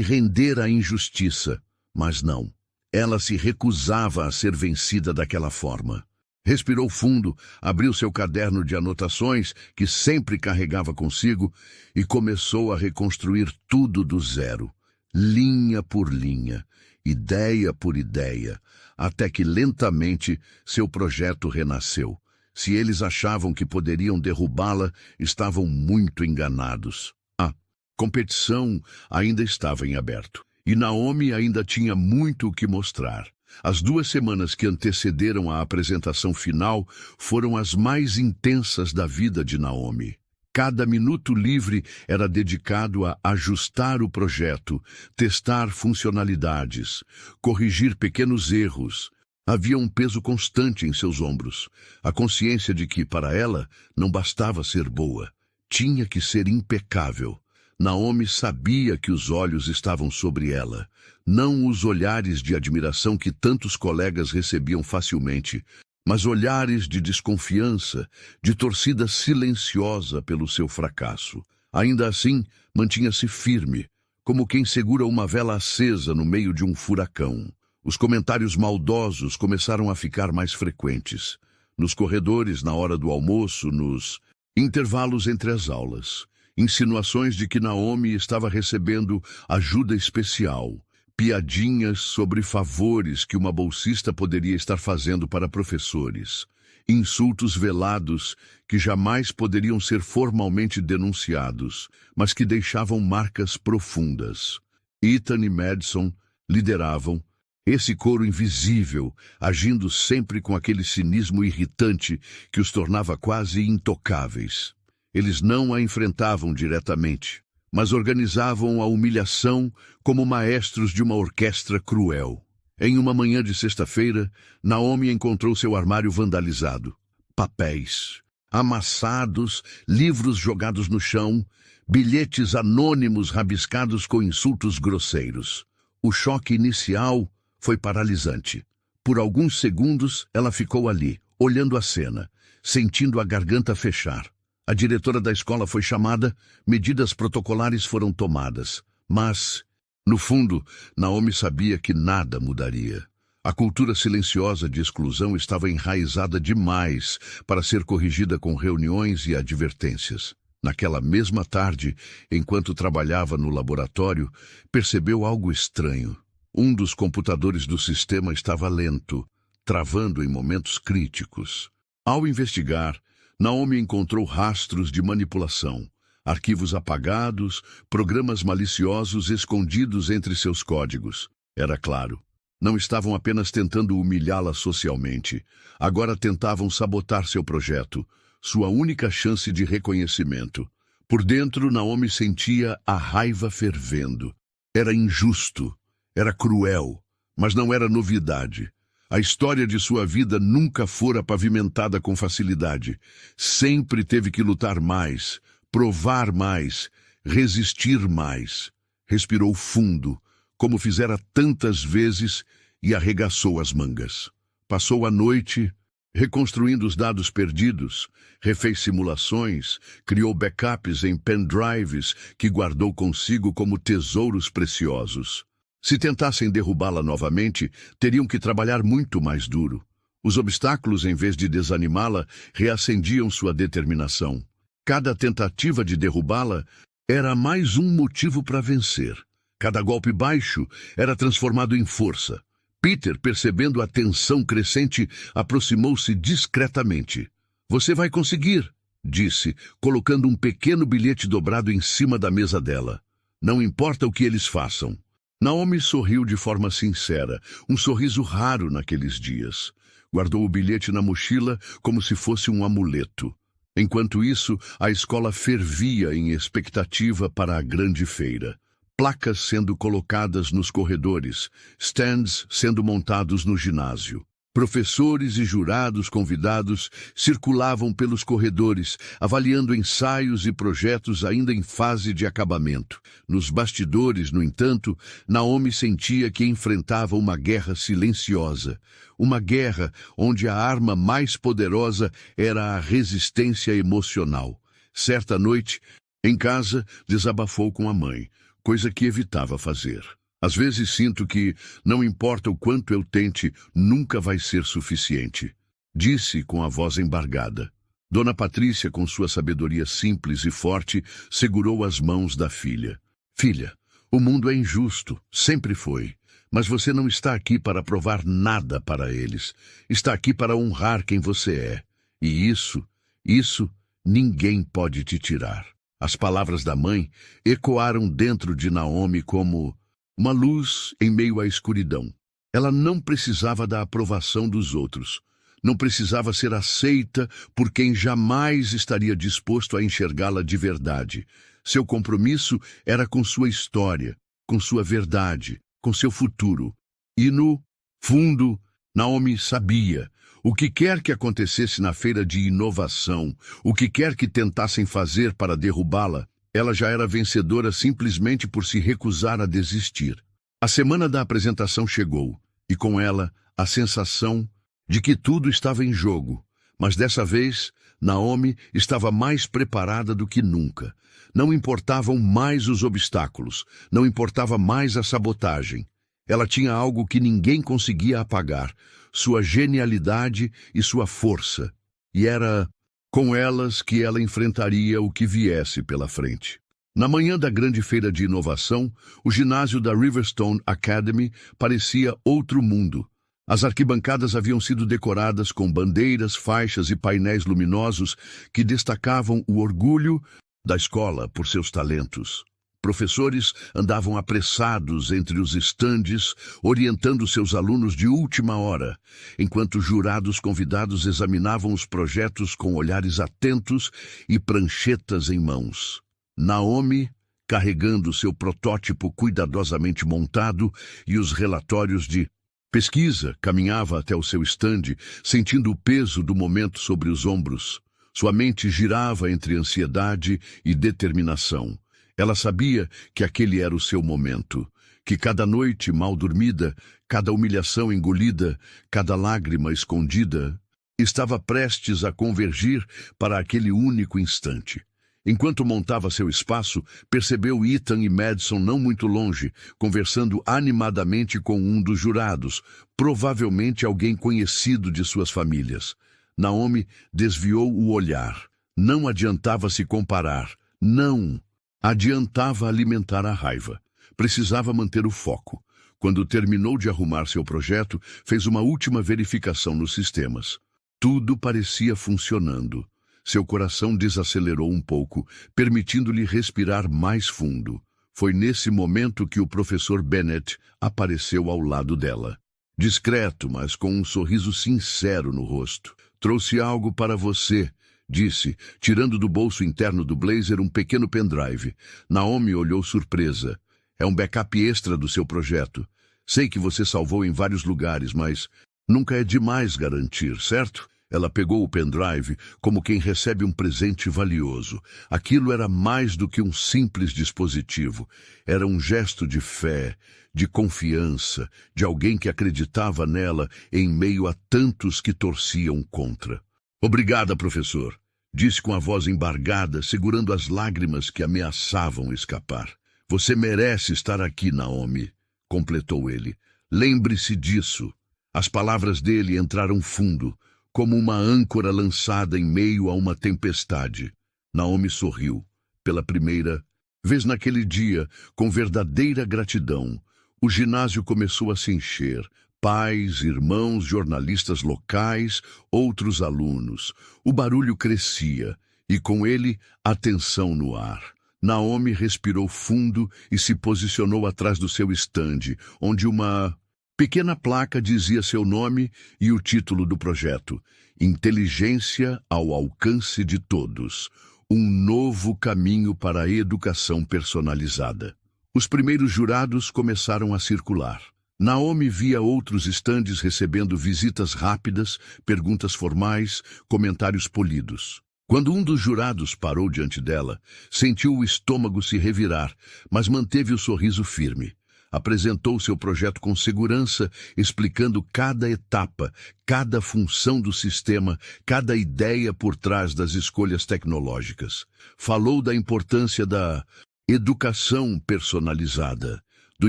render à injustiça, mas não. Ela se recusava a ser vencida daquela forma. Respirou fundo, abriu seu caderno de anotações, que sempre carregava consigo, e começou a reconstruir tudo do zero, linha por linha, ideia por ideia, até que lentamente seu projeto renasceu. Se eles achavam que poderiam derrubá-la, estavam muito enganados. A competição ainda estava em aberto, e Naomi ainda tinha muito o que mostrar. As 2 semanas que antecederam a apresentação final foram as mais intensas da vida de Naomi. Cada minuto livre era dedicado a ajustar o projeto, testar funcionalidades, corrigir pequenos erros. Havia um peso constante em seus ombros, a consciência de que, para ela, não bastava ser boa, tinha que ser impecável. Naomi sabia que os olhos estavam sobre ela, não os olhares de admiração que tantos colegas recebiam facilmente, mas olhares de desconfiança, de torcida silenciosa pelo seu fracasso. Ainda assim, mantinha-se firme, como quem segura uma vela acesa no meio de um furacão. Os comentários maldosos começaram a ficar mais frequentes. Nos corredores, na hora do almoço, nos intervalos entre as aulas. Insinuações de que Naomi estava recebendo ajuda especial. Piadinhas sobre favores que uma bolsista poderia estar fazendo para professores. Insultos velados que jamais poderiam ser formalmente denunciados, mas que deixavam marcas profundas. Ethan e Madison lideravam esse coro invisível, agindo sempre com aquele cinismo irritante que os tornava quase intocáveis. Eles não a enfrentavam diretamente, mas organizavam a humilhação como maestros de uma orquestra cruel. Em uma manhã de sexta-feira, Naomi encontrou seu armário vandalizado. Papéis, amassados, livros jogados no chão, bilhetes anônimos rabiscados com insultos grosseiros. O choque inicial foi paralisante. Por alguns segundos, ela ficou ali, olhando a cena, sentindo a garganta fechar. A diretora da escola foi chamada, medidas protocolares foram tomadas. Mas, no fundo, Naomi sabia que nada mudaria. A cultura silenciosa de exclusão estava enraizada demais para ser corrigida com reuniões e advertências. Naquela mesma tarde, enquanto trabalhava no laboratório, percebeu algo estranho. Um dos computadores do sistema estava lento, travando em momentos críticos. Ao investigar, Naomi encontrou rastros de manipulação, arquivos apagados, programas maliciosos escondidos entre seus códigos. Era claro, não estavam apenas tentando humilhá-la socialmente, agora tentavam sabotar seu projeto, sua única chance de reconhecimento. Por dentro, Naomi sentia a raiva fervendo. Era injusto. Era cruel, mas não era novidade. A história de sua vida nunca fora pavimentada com facilidade. Sempre teve que lutar mais, provar mais, resistir mais. Respirou fundo, como fizera tantas vezes, e arregaçou as mangas. Passou a noite reconstruindo os dados perdidos, refez simulações, criou backups em pendrives que guardou consigo como tesouros preciosos. Se tentassem derrubá-la novamente, teriam que trabalhar muito mais duro. Os obstáculos, em vez de desanimá-la, reacendiam sua determinação. Cada tentativa de derrubá-la era mais um motivo para vencer. Cada golpe baixo era transformado em força. Peter, percebendo a tensão crescente, aproximou-se discretamente. "Você vai conseguir", disse, colocando um pequeno bilhete dobrado em cima da mesa dela. "Não importa o que eles façam." Naomi sorriu de forma sincera, um sorriso raro naqueles dias. Guardou o bilhete na mochila como se fosse um amuleto. Enquanto isso, a escola fervia em expectativa para a grande feira. Placas sendo colocadas nos corredores, stands sendo montados no ginásio. Professores e jurados convidados circulavam pelos corredores, avaliando ensaios e projetos ainda em fase de acabamento. Nos bastidores, no entanto, Naomi sentia que enfrentava uma guerra silenciosa. Uma guerra onde a arma mais poderosa era a resistência emocional. Certa noite, em casa, desabafou com a mãe, coisa que evitava fazer. "Às vezes sinto que, não importa o quanto eu tente, nunca vai ser suficiente", disse com a voz embargada. Dona Patrícia, com sua sabedoria simples e forte, segurou as mãos da filha. Filha, o mundo é injusto, sempre foi. Mas você não está aqui para provar nada para eles. Está aqui para honrar quem você é. E isso, ninguém pode te tirar. As palavras da mãe ecoaram dentro de Naomi como uma luz em meio à escuridão. Ela não precisava da aprovação dos outros. Não precisava ser aceita por quem jamais estaria disposto a enxergá-la de verdade. Seu compromisso era com sua história, com sua verdade, com seu futuro. E no fundo, Naomi sabia. O que quer que acontecesse na feira de inovação, o que quer que tentassem fazer para derrubá-la, ela já era vencedora simplesmente por se recusar a desistir. A semana da apresentação chegou, e com ela a sensação de que tudo estava em jogo. Mas dessa vez, Naomi estava mais preparada do que nunca. Não importavam mais os obstáculos, não importava mais a sabotagem. Ela tinha algo que ninguém conseguia apagar, sua genialidade e sua força. E era com elas que ela enfrentaria o que viesse pela frente. Na manhã da grande feira de inovação, o ginásio da Riverstone Academy parecia outro mundo. As arquibancadas haviam sido decoradas com bandeiras, faixas e painéis luminosos que destacavam o orgulho da escola por seus talentos. Professores andavam apressados entre os estandes, orientando seus alunos de última hora, enquanto jurados convidados examinavam os projetos com olhares atentos e pranchetas em mãos. Naomi, carregando seu protótipo cuidadosamente montado e os relatórios de pesquisa, caminhava até o seu estande, sentindo o peso do momento sobre os ombros. Sua mente girava entre ansiedade e determinação. Ela sabia que aquele era o seu momento, que cada noite mal dormida, cada humilhação engolida, cada lágrima escondida, estava prestes a convergir para aquele único instante. Enquanto montava seu espaço, percebeu Ethan e Madison não muito longe, conversando animadamente com um dos jurados, provavelmente alguém conhecido de suas famílias. Naomi desviou o olhar. Não adiantava se comparar. Não adiantava alimentar a raiva. Precisava manter o foco. Quando terminou de arrumar seu projeto, fez uma última verificação nos sistemas. Tudo parecia funcionando. Seu coração desacelerou um pouco, permitindo-lhe respirar mais fundo. Foi nesse momento que o professor Bennett apareceu ao lado dela. Discreto, mas com um sorriso sincero no rosto. "Trouxe algo para você", disse, tirando do bolso interno do blazer um pequeno pendrive. Naomi olhou surpresa. "É um backup extra do seu projeto. Sei que você salvou em vários lugares, mas nunca é demais garantir, certo?" Ela pegou o pendrive como quem recebe um presente valioso. Aquilo era mais do que um simples dispositivo. Era um gesto de fé, de confiança, de alguém que acreditava nela em meio a tantos que torciam contra. "Obrigada, professor", disse com a voz embargada, segurando as lágrimas que ameaçavam escapar. "Você merece estar aqui, Naomi", completou ele. "Lembre-se disso." As palavras dele entraram fundo, como uma âncora lançada em meio a uma tempestade. Naomi sorriu, pela primeira vez naquele dia, com verdadeira gratidão. O ginásio começou a se encher. Pais, irmãos, jornalistas locais, outros alunos. O barulho crescia, e com ele, a tensão no ar. Naomi respirou fundo e se posicionou atrás do seu estande, onde uma pequena placa dizia seu nome e o título do projeto: "Inteligência ao alcance de todos. Um novo caminho para a educação personalizada." Os primeiros jurados começaram a circular. Naomi via outros estandes recebendo visitas rápidas, perguntas formais, comentários polidos. Quando um dos jurados parou diante dela, sentiu o estômago se revirar, mas manteve o sorriso firme. Apresentou seu projeto com segurança, explicando cada etapa, cada função do sistema, cada ideia por trás das escolhas tecnológicas. Falou da importância da educação personalizada, do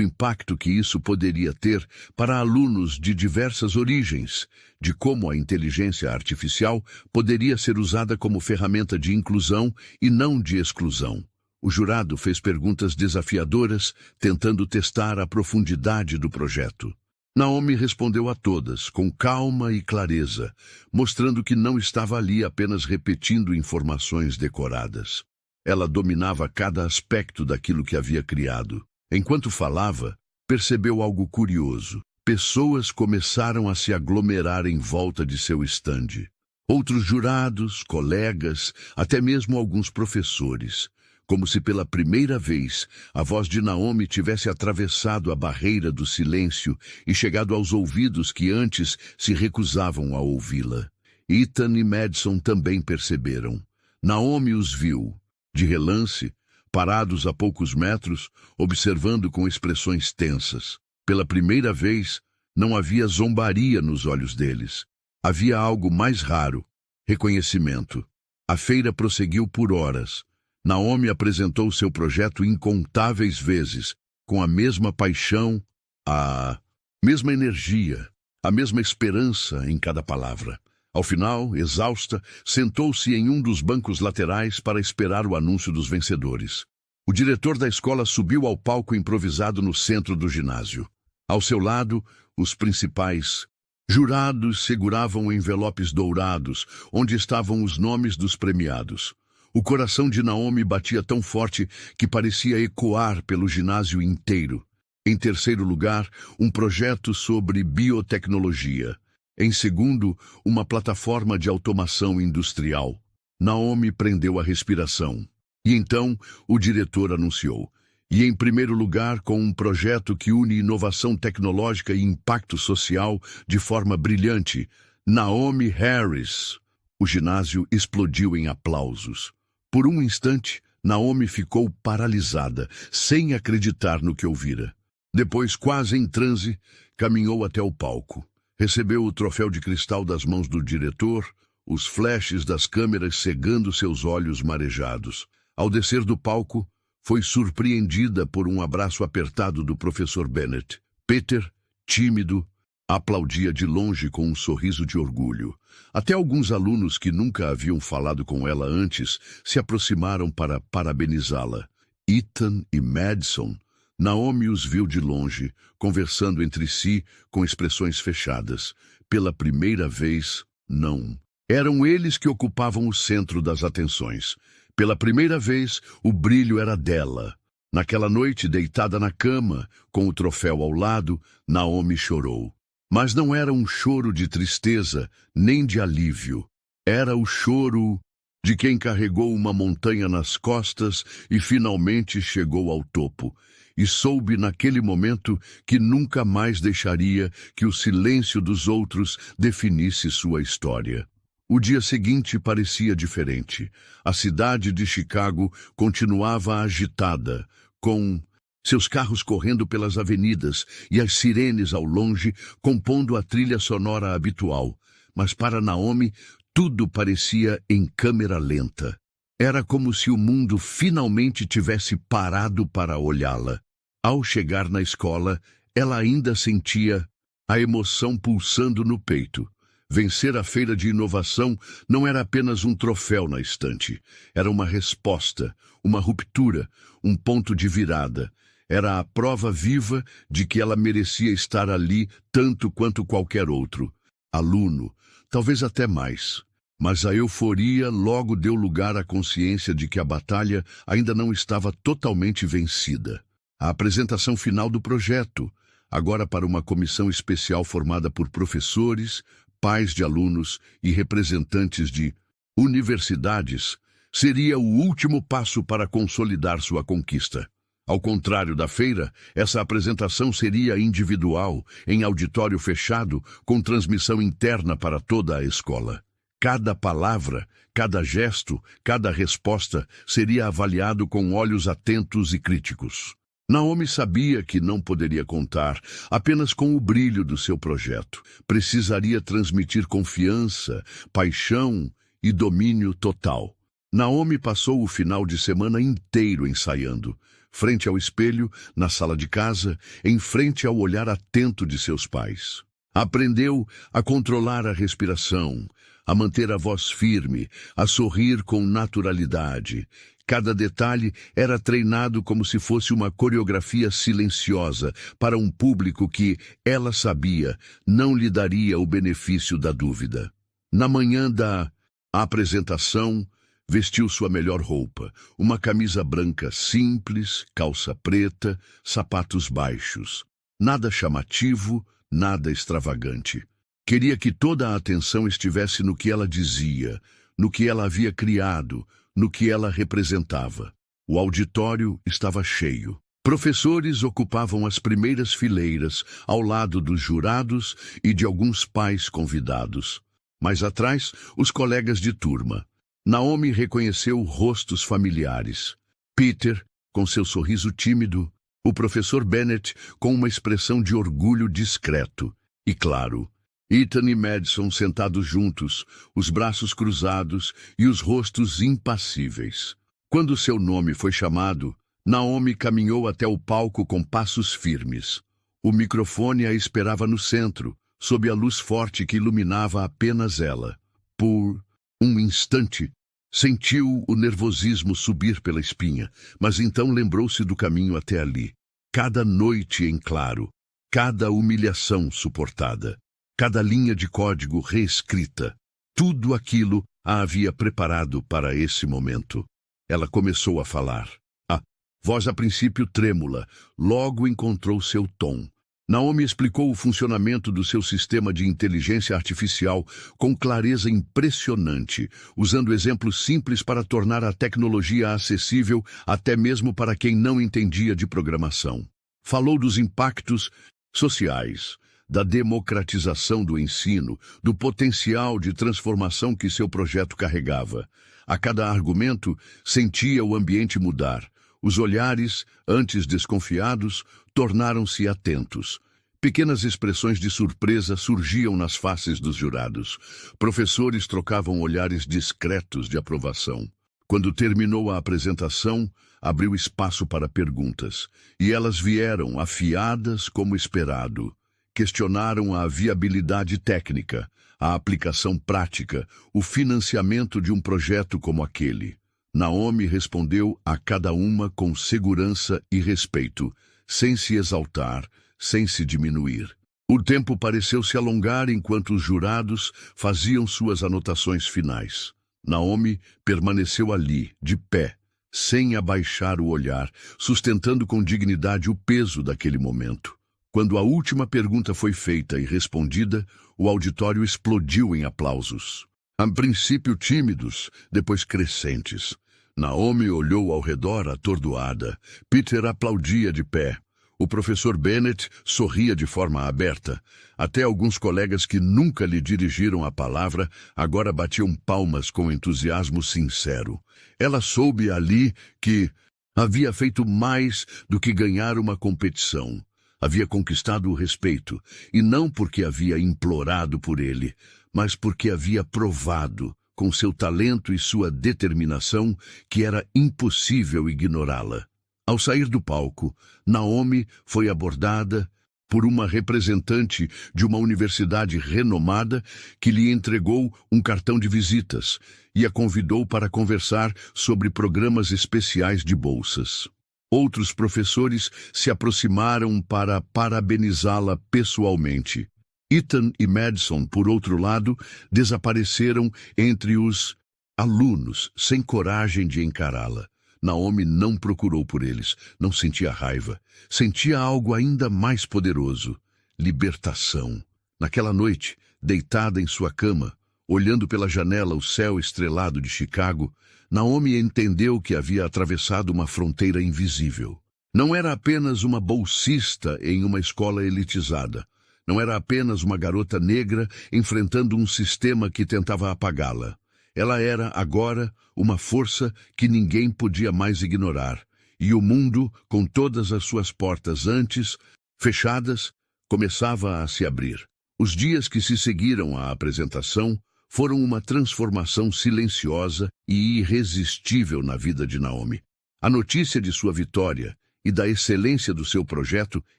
impacto que isso poderia ter para alunos de diversas origens, de como a inteligência artificial poderia ser usada como ferramenta de inclusão e não de exclusão. O jurado fez perguntas desafiadoras, tentando testar a profundidade do projeto. Naomi respondeu a todas, com calma e clareza, mostrando que não estava ali apenas repetindo informações decoradas. Ela dominava cada aspecto daquilo que havia criado. Enquanto falava, percebeu algo curioso. Pessoas começaram a se aglomerar em volta de seu estande. Outros jurados, colegas, até mesmo alguns professores. Como se pela primeira vez a voz de Naomi tivesse atravessado a barreira do silêncio e chegado aos ouvidos que antes se recusavam a ouvi-la. Ethan e Madison também perceberam. Naomi os viu, de relance, parados a poucos metros, observando com expressões tensas. Pela primeira vez, não havia zombaria nos olhos deles. Havia algo mais raro, reconhecimento. A feira prosseguiu por horas. Naomi apresentou seu projeto incontáveis vezes, com a mesma paixão, a mesma energia, a mesma esperança em cada palavra. Ao final, exausta, sentou-se em um dos bancos laterais para esperar o anúncio dos vencedores. O diretor da escola subiu ao palco improvisado no centro do ginásio. Ao seu lado, os principais jurados seguravam envelopes dourados, onde estavam os nomes dos premiados. O coração de Naomi batia tão forte que parecia ecoar pelo ginásio inteiro. Em terceiro lugar, um projeto sobre biotecnologia. Em segundo, uma plataforma de automação industrial. Naomi prendeu a respiração. E então, o diretor anunciou. E em primeiro lugar, com um projeto que une inovação tecnológica e impacto social de forma brilhante, Naomi Harris. O ginásio explodiu em aplausos. Por um instante, Naomi ficou paralisada, sem acreditar no que ouvira. Depois, quase em transe, caminhou até o palco. Recebeu o troféu de cristal das mãos do diretor, os flashes das câmeras cegando seus olhos marejados. Ao descer do palco, foi surpreendida por um abraço apertado do professor Bennett. Peter, tímido, aplaudia de longe com um sorriso de orgulho. Até alguns alunos que nunca haviam falado com ela antes se aproximaram para parabenizá-la. Ethan e Madison. Naomi os viu de longe, conversando entre si com expressões fechadas. Pela primeira vez, não. Eram eles que ocupavam o centro das atenções. Pela primeira vez, o brilho era dela. Naquela noite, deitada na cama, com o troféu ao lado, Naomi chorou. Mas não era um choro de tristeza, nem de alívio. Era o choro de quem carregou uma montanha nas costas e finalmente chegou ao topo. E soube naquele momento que nunca mais deixaria que o silêncio dos outros definisse sua história. O dia seguinte parecia diferente. A cidade de Chicago continuava agitada, com seus carros correndo pelas avenidas e as sirenes ao longe compondo a trilha sonora habitual. Mas para Naomi, tudo parecia em câmera lenta. Era como se o mundo finalmente tivesse parado para olhá-la. Ao chegar na escola, ela ainda sentia a emoção pulsando no peito. Vencer a feira de inovação não era apenas um troféu na estante. Era uma resposta, uma ruptura, um ponto de virada. Era a prova viva de que ela merecia estar ali tanto quanto qualquer outro. Aluno, talvez até mais. Mas a euforia logo deu lugar à consciência de que a batalha ainda não estava totalmente vencida. A apresentação final do projeto, agora para uma comissão especial formada por professores, pais de alunos e representantes de universidades, seria o último passo para consolidar sua conquista. Ao contrário da feira, essa apresentação seria individual, em auditório fechado, com transmissão interna para toda a escola. Cada palavra, cada gesto, cada resposta seria avaliado com olhos atentos e críticos. Naomi sabia que não poderia contar apenas com o brilho do seu projeto. Precisaria transmitir confiança, paixão e domínio total. Naomi passou o final de semana inteiro ensaiando. frente ao espelho, na sala de casa, em frente ao olhar atento de seus pais. Aprendeu a controlar a respiração, a manter a voz firme, a sorrir com naturalidade. Cada detalhe era treinado como se fosse uma coreografia silenciosa para um público que, ela sabia, não lhe daria o benefício da dúvida. Na manhã da apresentação, vestiu sua melhor roupa, uma camisa branca simples, calça preta, sapatos baixos. Nada chamativo, nada extravagante. Queria que toda a atenção estivesse no que ela dizia, no que ela havia criado, no que ela representava. O auditório estava cheio. Professores ocupavam as primeiras fileiras, ao lado dos jurados e de alguns pais convidados. Mais atrás, os colegas de turma. Naomi reconheceu rostos familiares. Peter, com seu sorriso tímido, o professor Bennett, com uma expressão de orgulho discreto. E, claro, Ethan e Madison sentados juntos, os braços cruzados e os rostos impassíveis. Quando seu nome foi chamado, Naomi caminhou até o palco com passos firmes. O microfone a esperava no centro, sob a luz forte que iluminava apenas ela. Por um instante, sentiu o nervosismo subir pela espinha, mas então lembrou-se do caminho até ali. Cada noite em claro, cada humilhação suportada, cada linha de código reescrita, tudo aquilo a havia preparado para esse momento. Ela começou a falar. A voz a princípio trêmula, logo encontrou seu tom. Naomi explicou o funcionamento do seu sistema de inteligência artificial com clareza impressionante, usando exemplos simples para tornar a tecnologia acessível até mesmo para quem não entendia de programação. Falou dos impactos sociais, da democratização do ensino, do potencial de transformação que seu projeto carregava. A cada argumento, sentia o ambiente mudar. Os olhares, antes desconfiados, tornaram-se atentos. Pequenas expressões de surpresa surgiam nas faces dos jurados. Professores trocavam olhares discretos de aprovação. Quando terminou a apresentação, abriu espaço para perguntas, e elas vieram afiadas como esperado. Questionaram a viabilidade técnica, a aplicação prática, o financiamento de um projeto como aquele. Naomi respondeu a cada uma com segurança e respeito, sem se exaltar, sem se diminuir. O tempo pareceu se alongar enquanto os jurados faziam suas anotações finais. Naomi permaneceu ali, de pé, sem abaixar o olhar, sustentando com dignidade o peso daquele momento. Quando a última pergunta foi feita e respondida, o auditório explodiu em aplausos. A princípio tímidos, depois crescentes. Naomi olhou ao redor atordoada. Peter aplaudia de pé. O professor Bennett sorria de forma aberta. Até alguns colegas que nunca lhe dirigiram a palavra agora batiam palmas com entusiasmo sincero. Ela soube ali que havia feito mais do que ganhar uma competição. Havia conquistado o respeito, e não porque havia implorado por ele, mas porque havia provado, com seu talento e sua determinação, que era impossível ignorá-la. Ao sair do palco, Naomi foi abordada por uma representante de uma universidade renomada que lhe entregou um cartão de visitas e a convidou para conversar sobre programas especiais de bolsas. Outros professores se aproximaram para parabenizá-la pessoalmente. Ethan e Madison, por outro lado, desapareceram entre os alunos, sem coragem de encará-la. Naomi não procurou por eles, não sentia raiva. Sentia algo ainda mais poderoso: libertação. Naquela noite, deitada em sua cama, olhando pela janela o céu estrelado de Chicago, Naomi entendeu que havia atravessado uma fronteira invisível. Não era apenas uma bolsista em uma escola elitizada. Não era apenas uma garota negra enfrentando um sistema que tentava apagá-la. Ela era, agora, uma força que ninguém podia mais ignorar. E o mundo, com todas as suas portas antes fechadas, começava a se abrir. Os dias que se seguiram à apresentação foram uma transformação silenciosa e irresistível na vida de Naomi. A notícia de sua vitória e da excelência do seu projeto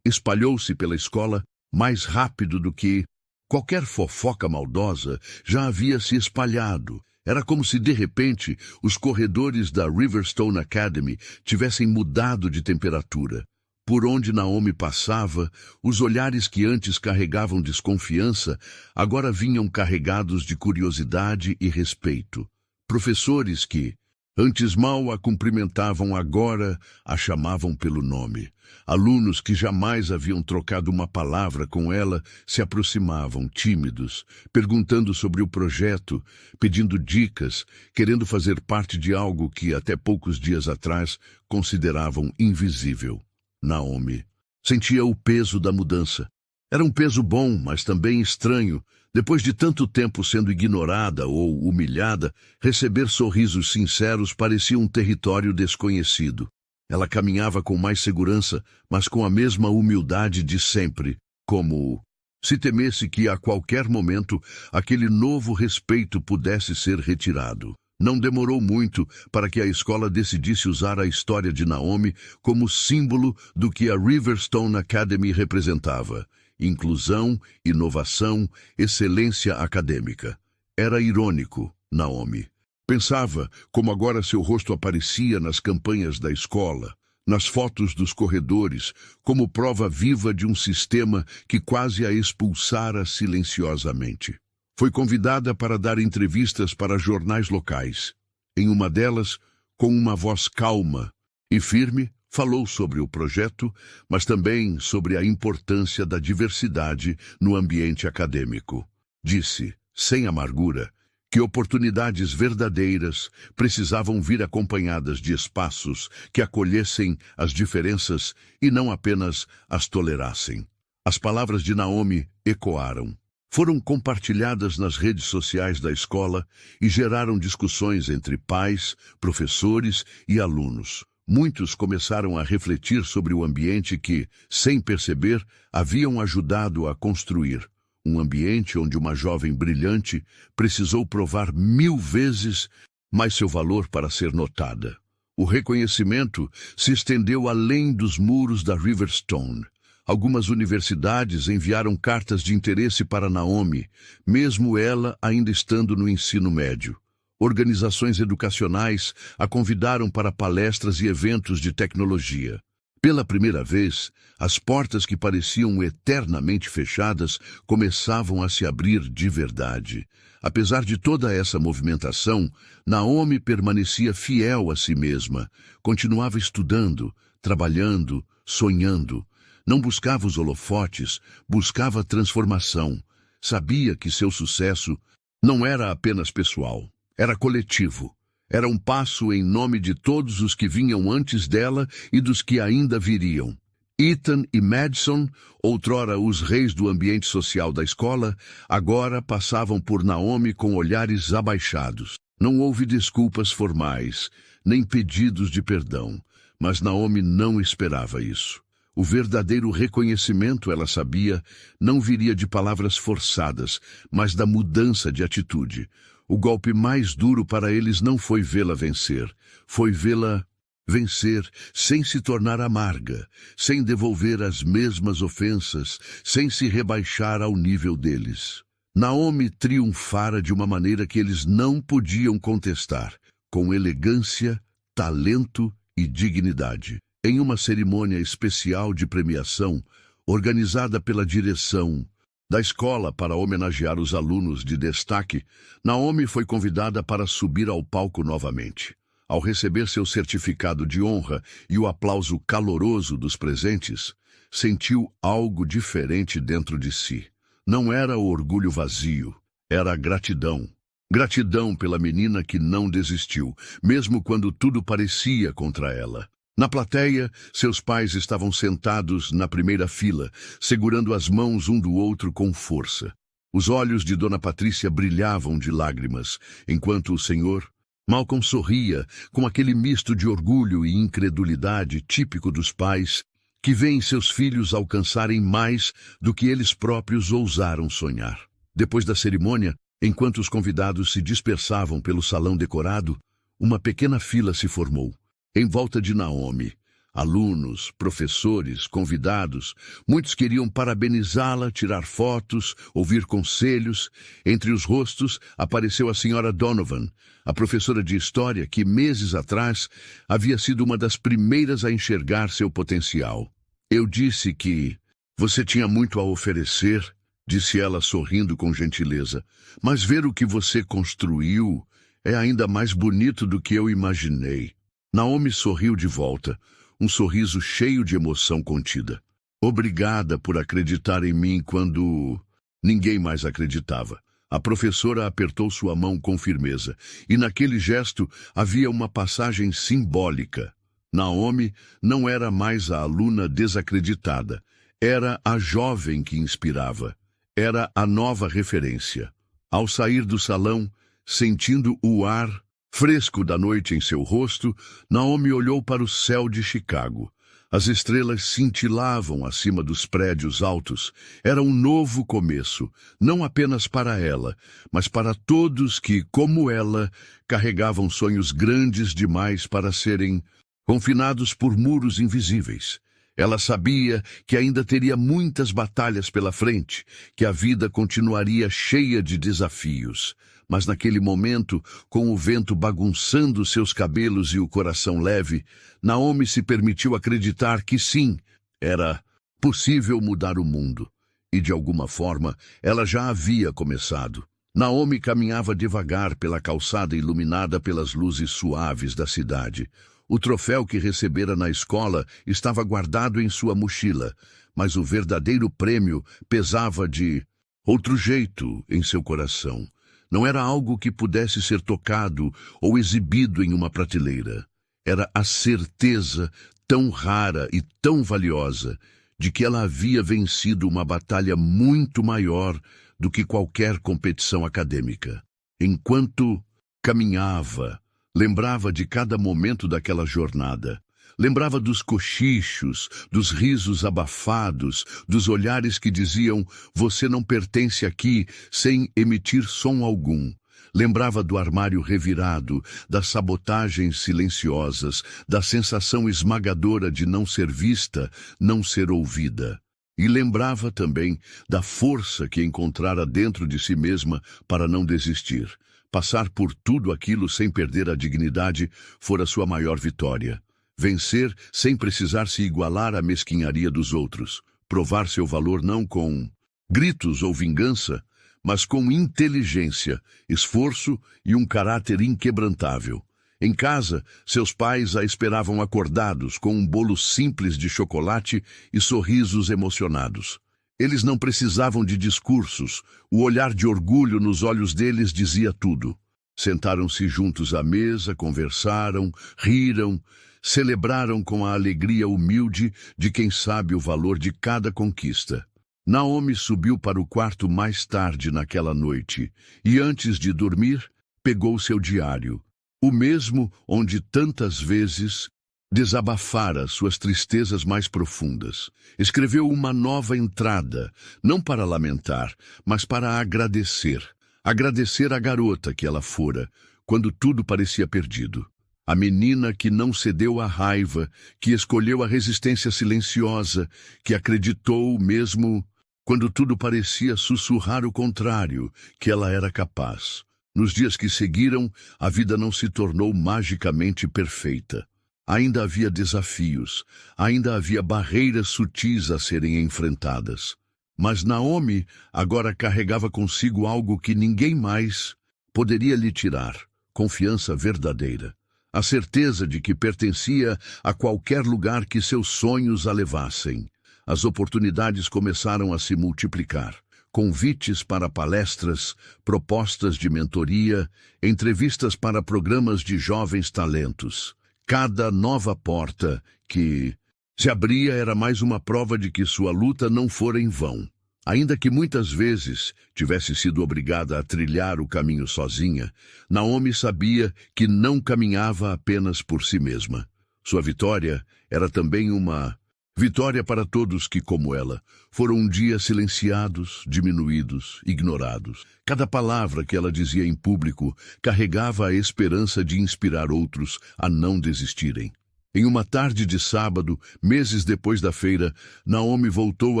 espalhou-se pela escola mais rápido do que qualquer fofoca maldosa já havia se espalhado. Era como se, de repente, os corredores da Riverstone Academy tivessem mudado de temperatura. Por onde Naomi passava, os olhares que antes carregavam desconfiança, agora vinham carregados de curiosidade e respeito. Professores que, antes mal a cumprimentavam, agora a chamavam pelo nome. Alunos que jamais haviam trocado uma palavra com ela se aproximavam, tímidos, perguntando sobre o projeto, pedindo dicas, querendo fazer parte de algo que até poucos dias atrás consideravam invisível. Naomi sentia o peso da mudança. Era um peso bom, mas também estranho. Depois de tanto tempo sendo ignorada ou humilhada, receber sorrisos sinceros parecia um território desconhecido. Ela caminhava com mais segurança, mas com a mesma humildade de sempre, como se temesse que a qualquer momento aquele novo respeito pudesse ser retirado. Não demorou muito para que a escola decidisse usar a história de Naomi como símbolo do que a Riverstone Academy representava: inclusão, inovação, excelência acadêmica. Era irônico, Naomi. Pensava como agora seu rosto aparecia nas campanhas da escola, nas fotos dos corredores, como prova viva de um sistema que quase a expulsara silenciosamente. Foi convidada para dar entrevistas para jornais locais. Em uma delas, com uma voz calma e firme, falou sobre o projeto, mas também sobre a importância da diversidade no ambiente acadêmico. Disse, sem amargura, que oportunidades verdadeiras precisavam vir acompanhadas de espaços que acolhessem as diferenças e não apenas as tolerassem. As palavras de Naomi ecoaram. Foram compartilhadas nas redes sociais da escola e geraram discussões entre pais, professores e alunos. Muitos começaram a refletir sobre o ambiente que, sem perceber, haviam ajudado a construir. Um ambiente onde uma jovem brilhante precisou provar 1000 vezes mais seu valor para ser notada. O reconhecimento se estendeu além dos muros da Riverstone. Algumas universidades enviaram cartas de interesse para Naomi, mesmo ela ainda estando no ensino médio. Organizações educacionais a convidaram para palestras e eventos de tecnologia. Pela primeira vez, as portas que pareciam eternamente fechadas começavam a se abrir de verdade. Apesar de toda essa movimentação, Naomi permanecia fiel a si mesma, continuava estudando, trabalhando, sonhando. Não buscava os holofotes, buscava a transformação. Sabia que seu sucesso não era apenas pessoal, era coletivo. Era um passo em nome de todos os que vinham antes dela e dos que ainda viriam. Ethan e Madison, outrora os reis do ambiente social da escola, agora passavam por Naomi com olhares abaixados. Não houve desculpas formais, nem pedidos de perdão, mas Naomi não esperava isso. O verdadeiro reconhecimento, ela sabia, não viria de palavras forçadas, mas da mudança de atitude. O golpe mais duro para eles não foi vê-la vencer, foi vê-la vencer sem se tornar amarga, sem devolver as mesmas ofensas, sem se rebaixar ao nível deles. Naomi triunfara de uma maneira que eles não podiam contestar, com elegância, talento e dignidade. Em uma cerimônia especial de premiação, organizada pela direção da escola para homenagear os alunos de destaque, Naomi foi convidada para subir ao palco novamente. Ao receber seu certificado de honra e o aplauso caloroso dos presentes, sentiu algo diferente dentro de si. Não era o orgulho vazio, era a gratidão. Gratidão pela menina que não desistiu, mesmo quando tudo parecia contra ela. Na plateia, seus pais estavam sentados na primeira fila, segurando as mãos um do outro com força. Os olhos de Dona Patrícia brilhavam de lágrimas, enquanto o senhor Malcolm sorria com aquele misto de orgulho e incredulidade típico dos pais que veem seus filhos alcançarem mais do que eles próprios ousaram sonhar. Depois da cerimônia, enquanto os convidados se dispersavam pelo salão decorado, uma pequena fila se formou. em volta de Naomi. Alunos, professores, convidados, muitos queriam parabenizá-la, tirar fotos, ouvir conselhos. Entre os rostos apareceu a senhora Donovan, a professora de história que, meses atrás, havia sido uma das primeiras a enxergar seu potencial. Eu disse que você tinha muito a oferecer, disse ela sorrindo com gentileza, mas ver o que você construiu é ainda mais bonito do que eu imaginei. Naomi sorriu de volta, um sorriso cheio de emoção contida. Obrigada por acreditar em mim quando ninguém mais acreditava. A professora apertou sua mão com firmeza, e naquele gesto havia uma passagem simbólica. Naomi não era mais a aluna desacreditada, era a jovem que inspirava. Era a nova referência. Ao sair do salão, sentindo o ar fresco da noite em seu rosto, Naomi olhou para o céu de Chicago. As estrelas cintilavam acima dos prédios altos. Era um novo começo, não apenas para ela, mas para todos que, como ela, carregavam sonhos grandes demais para serem confinados por muros invisíveis. Ela sabia que ainda teria muitas batalhas pela frente, que a vida continuaria cheia de desafios. Mas naquele momento, com o vento bagunçando seus cabelos e o coração leve, Naomi se permitiu acreditar que sim, era possível mudar o mundo. E de alguma forma, ela já havia começado. Naomi caminhava devagar pela calçada iluminada pelas luzes suaves da cidade. O troféu que recebera na escola estava guardado em sua mochila, mas o verdadeiro prêmio pesava de outro jeito em seu coração. Não era algo que pudesse ser tocado ou exibido em uma prateleira. Era a certeza tão rara e tão valiosa de que ela havia vencido uma batalha muito maior do que qualquer competição acadêmica. Enquanto caminhava, lembrava de cada momento daquela jornada. Lembrava dos cochichos, dos risos abafados, dos olhares que diziam "você não pertence aqui", sem emitir som algum. Lembrava do armário revirado, das sabotagens silenciosas, da sensação esmagadora de não ser vista, não ser ouvida. E lembrava também da força que encontrara dentro de si mesma para não desistir. Passar por tudo aquilo sem perder a dignidade fora sua maior vitória. Vencer sem precisar se igualar à mesquinharia dos outros. Provar seu valor não com gritos ou vingança, mas com inteligência, esforço e um caráter inquebrantável. Em casa, seus pais a esperavam acordados, com um bolo simples de chocolate e sorrisos emocionados. Eles não precisavam de discursos, o olhar de orgulho nos olhos deles dizia tudo. Sentaram-se juntos à mesa, conversaram, riram, celebraram com a alegria humilde de quem sabe o valor de cada conquista. Naomi subiu para o quarto mais tarde naquela noite e, antes de dormir, pegou seu diário, o mesmo onde tantas vezes desabafara suas tristezas mais profundas. Escreveu uma nova entrada, não para lamentar, mas para agradecer. Agradecer a garota que ela fora, quando tudo parecia perdido. A menina que não cedeu à raiva, que escolheu a resistência silenciosa, que acreditou mesmo quando tudo parecia sussurrar o contrário, que ela era capaz. Nos dias que seguiram, a vida não se tornou magicamente perfeita. Ainda havia desafios, ainda havia barreiras sutis a serem enfrentadas. Mas Naomi agora carregava consigo algo que ninguém mais poderia lhe tirar: confiança verdadeira. A certeza de que pertencia a qualquer lugar que seus sonhos a levassem. As oportunidades começaram a se multiplicar. Convites para palestras, propostas de mentoria, entrevistas para programas de jovens talentos. Cada nova porta que se abria era mais uma prova de que sua luta não fora em vão. Ainda que muitas vezes tivesse sido obrigada a trilhar o caminho sozinha, Naomi sabia que não caminhava apenas por si mesma. Sua vitória era também uma vitória para todos que, como ela, foram um dia silenciados, diminuídos, ignorados. Cada palavra que ela dizia em público carregava a esperança de inspirar outros a não desistirem. Em uma tarde de sábado, meses depois da feira, Naomi voltou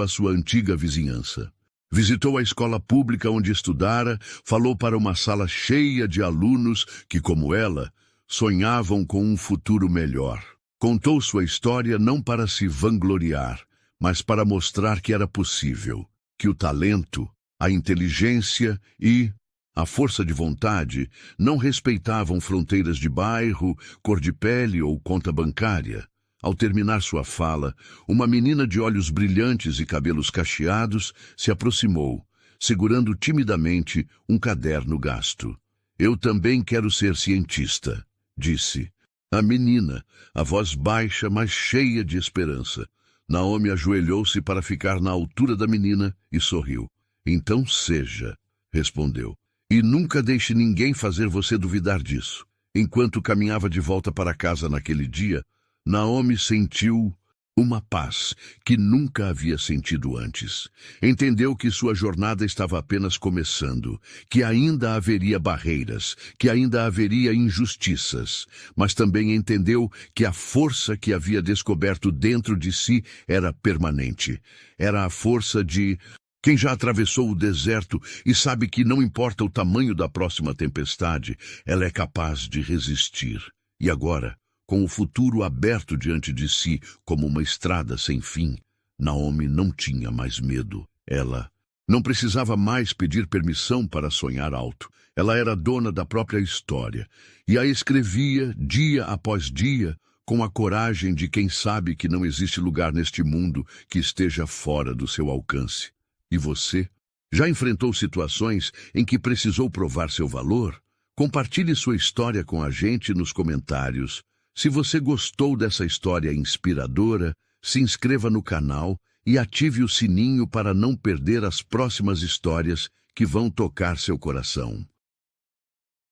à sua antiga vizinhança. Visitou a escola pública onde estudara, falou para uma sala cheia de alunos que, como ela, sonhavam com um futuro melhor. Contou sua história não para se vangloriar, mas para mostrar que era possível, que o talento, a inteligência e a força de vontade não respeitavam fronteiras de bairro, cor de pele ou conta bancária. Ao terminar sua fala, uma menina de olhos brilhantes e cabelos cacheados se aproximou, segurando timidamente um caderno gasto. Eu também quero ser cientista, disse. A menina, a voz baixa, mas cheia de esperança. Naomi ajoelhou-se para ficar na altura da menina e sorriu. Então seja, respondeu. E nunca deixe ninguém fazer você duvidar disso. Enquanto caminhava de volta para casa naquele dia, Naomi sentiu uma paz que nunca havia sentido antes. Entendeu que sua jornada estava apenas começando, que ainda haveria barreiras, que ainda haveria injustiças, mas também entendeu que a força que havia descoberto dentro de si era permanente. Era a força de quem já atravessou o deserto e sabe que não importa o tamanho da próxima tempestade, ela é capaz de resistir. E agora, com o futuro aberto diante de si como uma estrada sem fim, Naomi não tinha mais medo. Ela não precisava mais pedir permissão para sonhar alto. Ela era dona da própria história e a escrevia dia após dia com a coragem de quem sabe que não existe lugar neste mundo que esteja fora do seu alcance. E você? Já enfrentou situações em que precisou provar seu valor? Compartilhe sua história com a gente nos comentários. Se você gostou dessa história inspiradora, se inscreva no canal e ative o sininho para não perder as próximas histórias que vão tocar seu coração.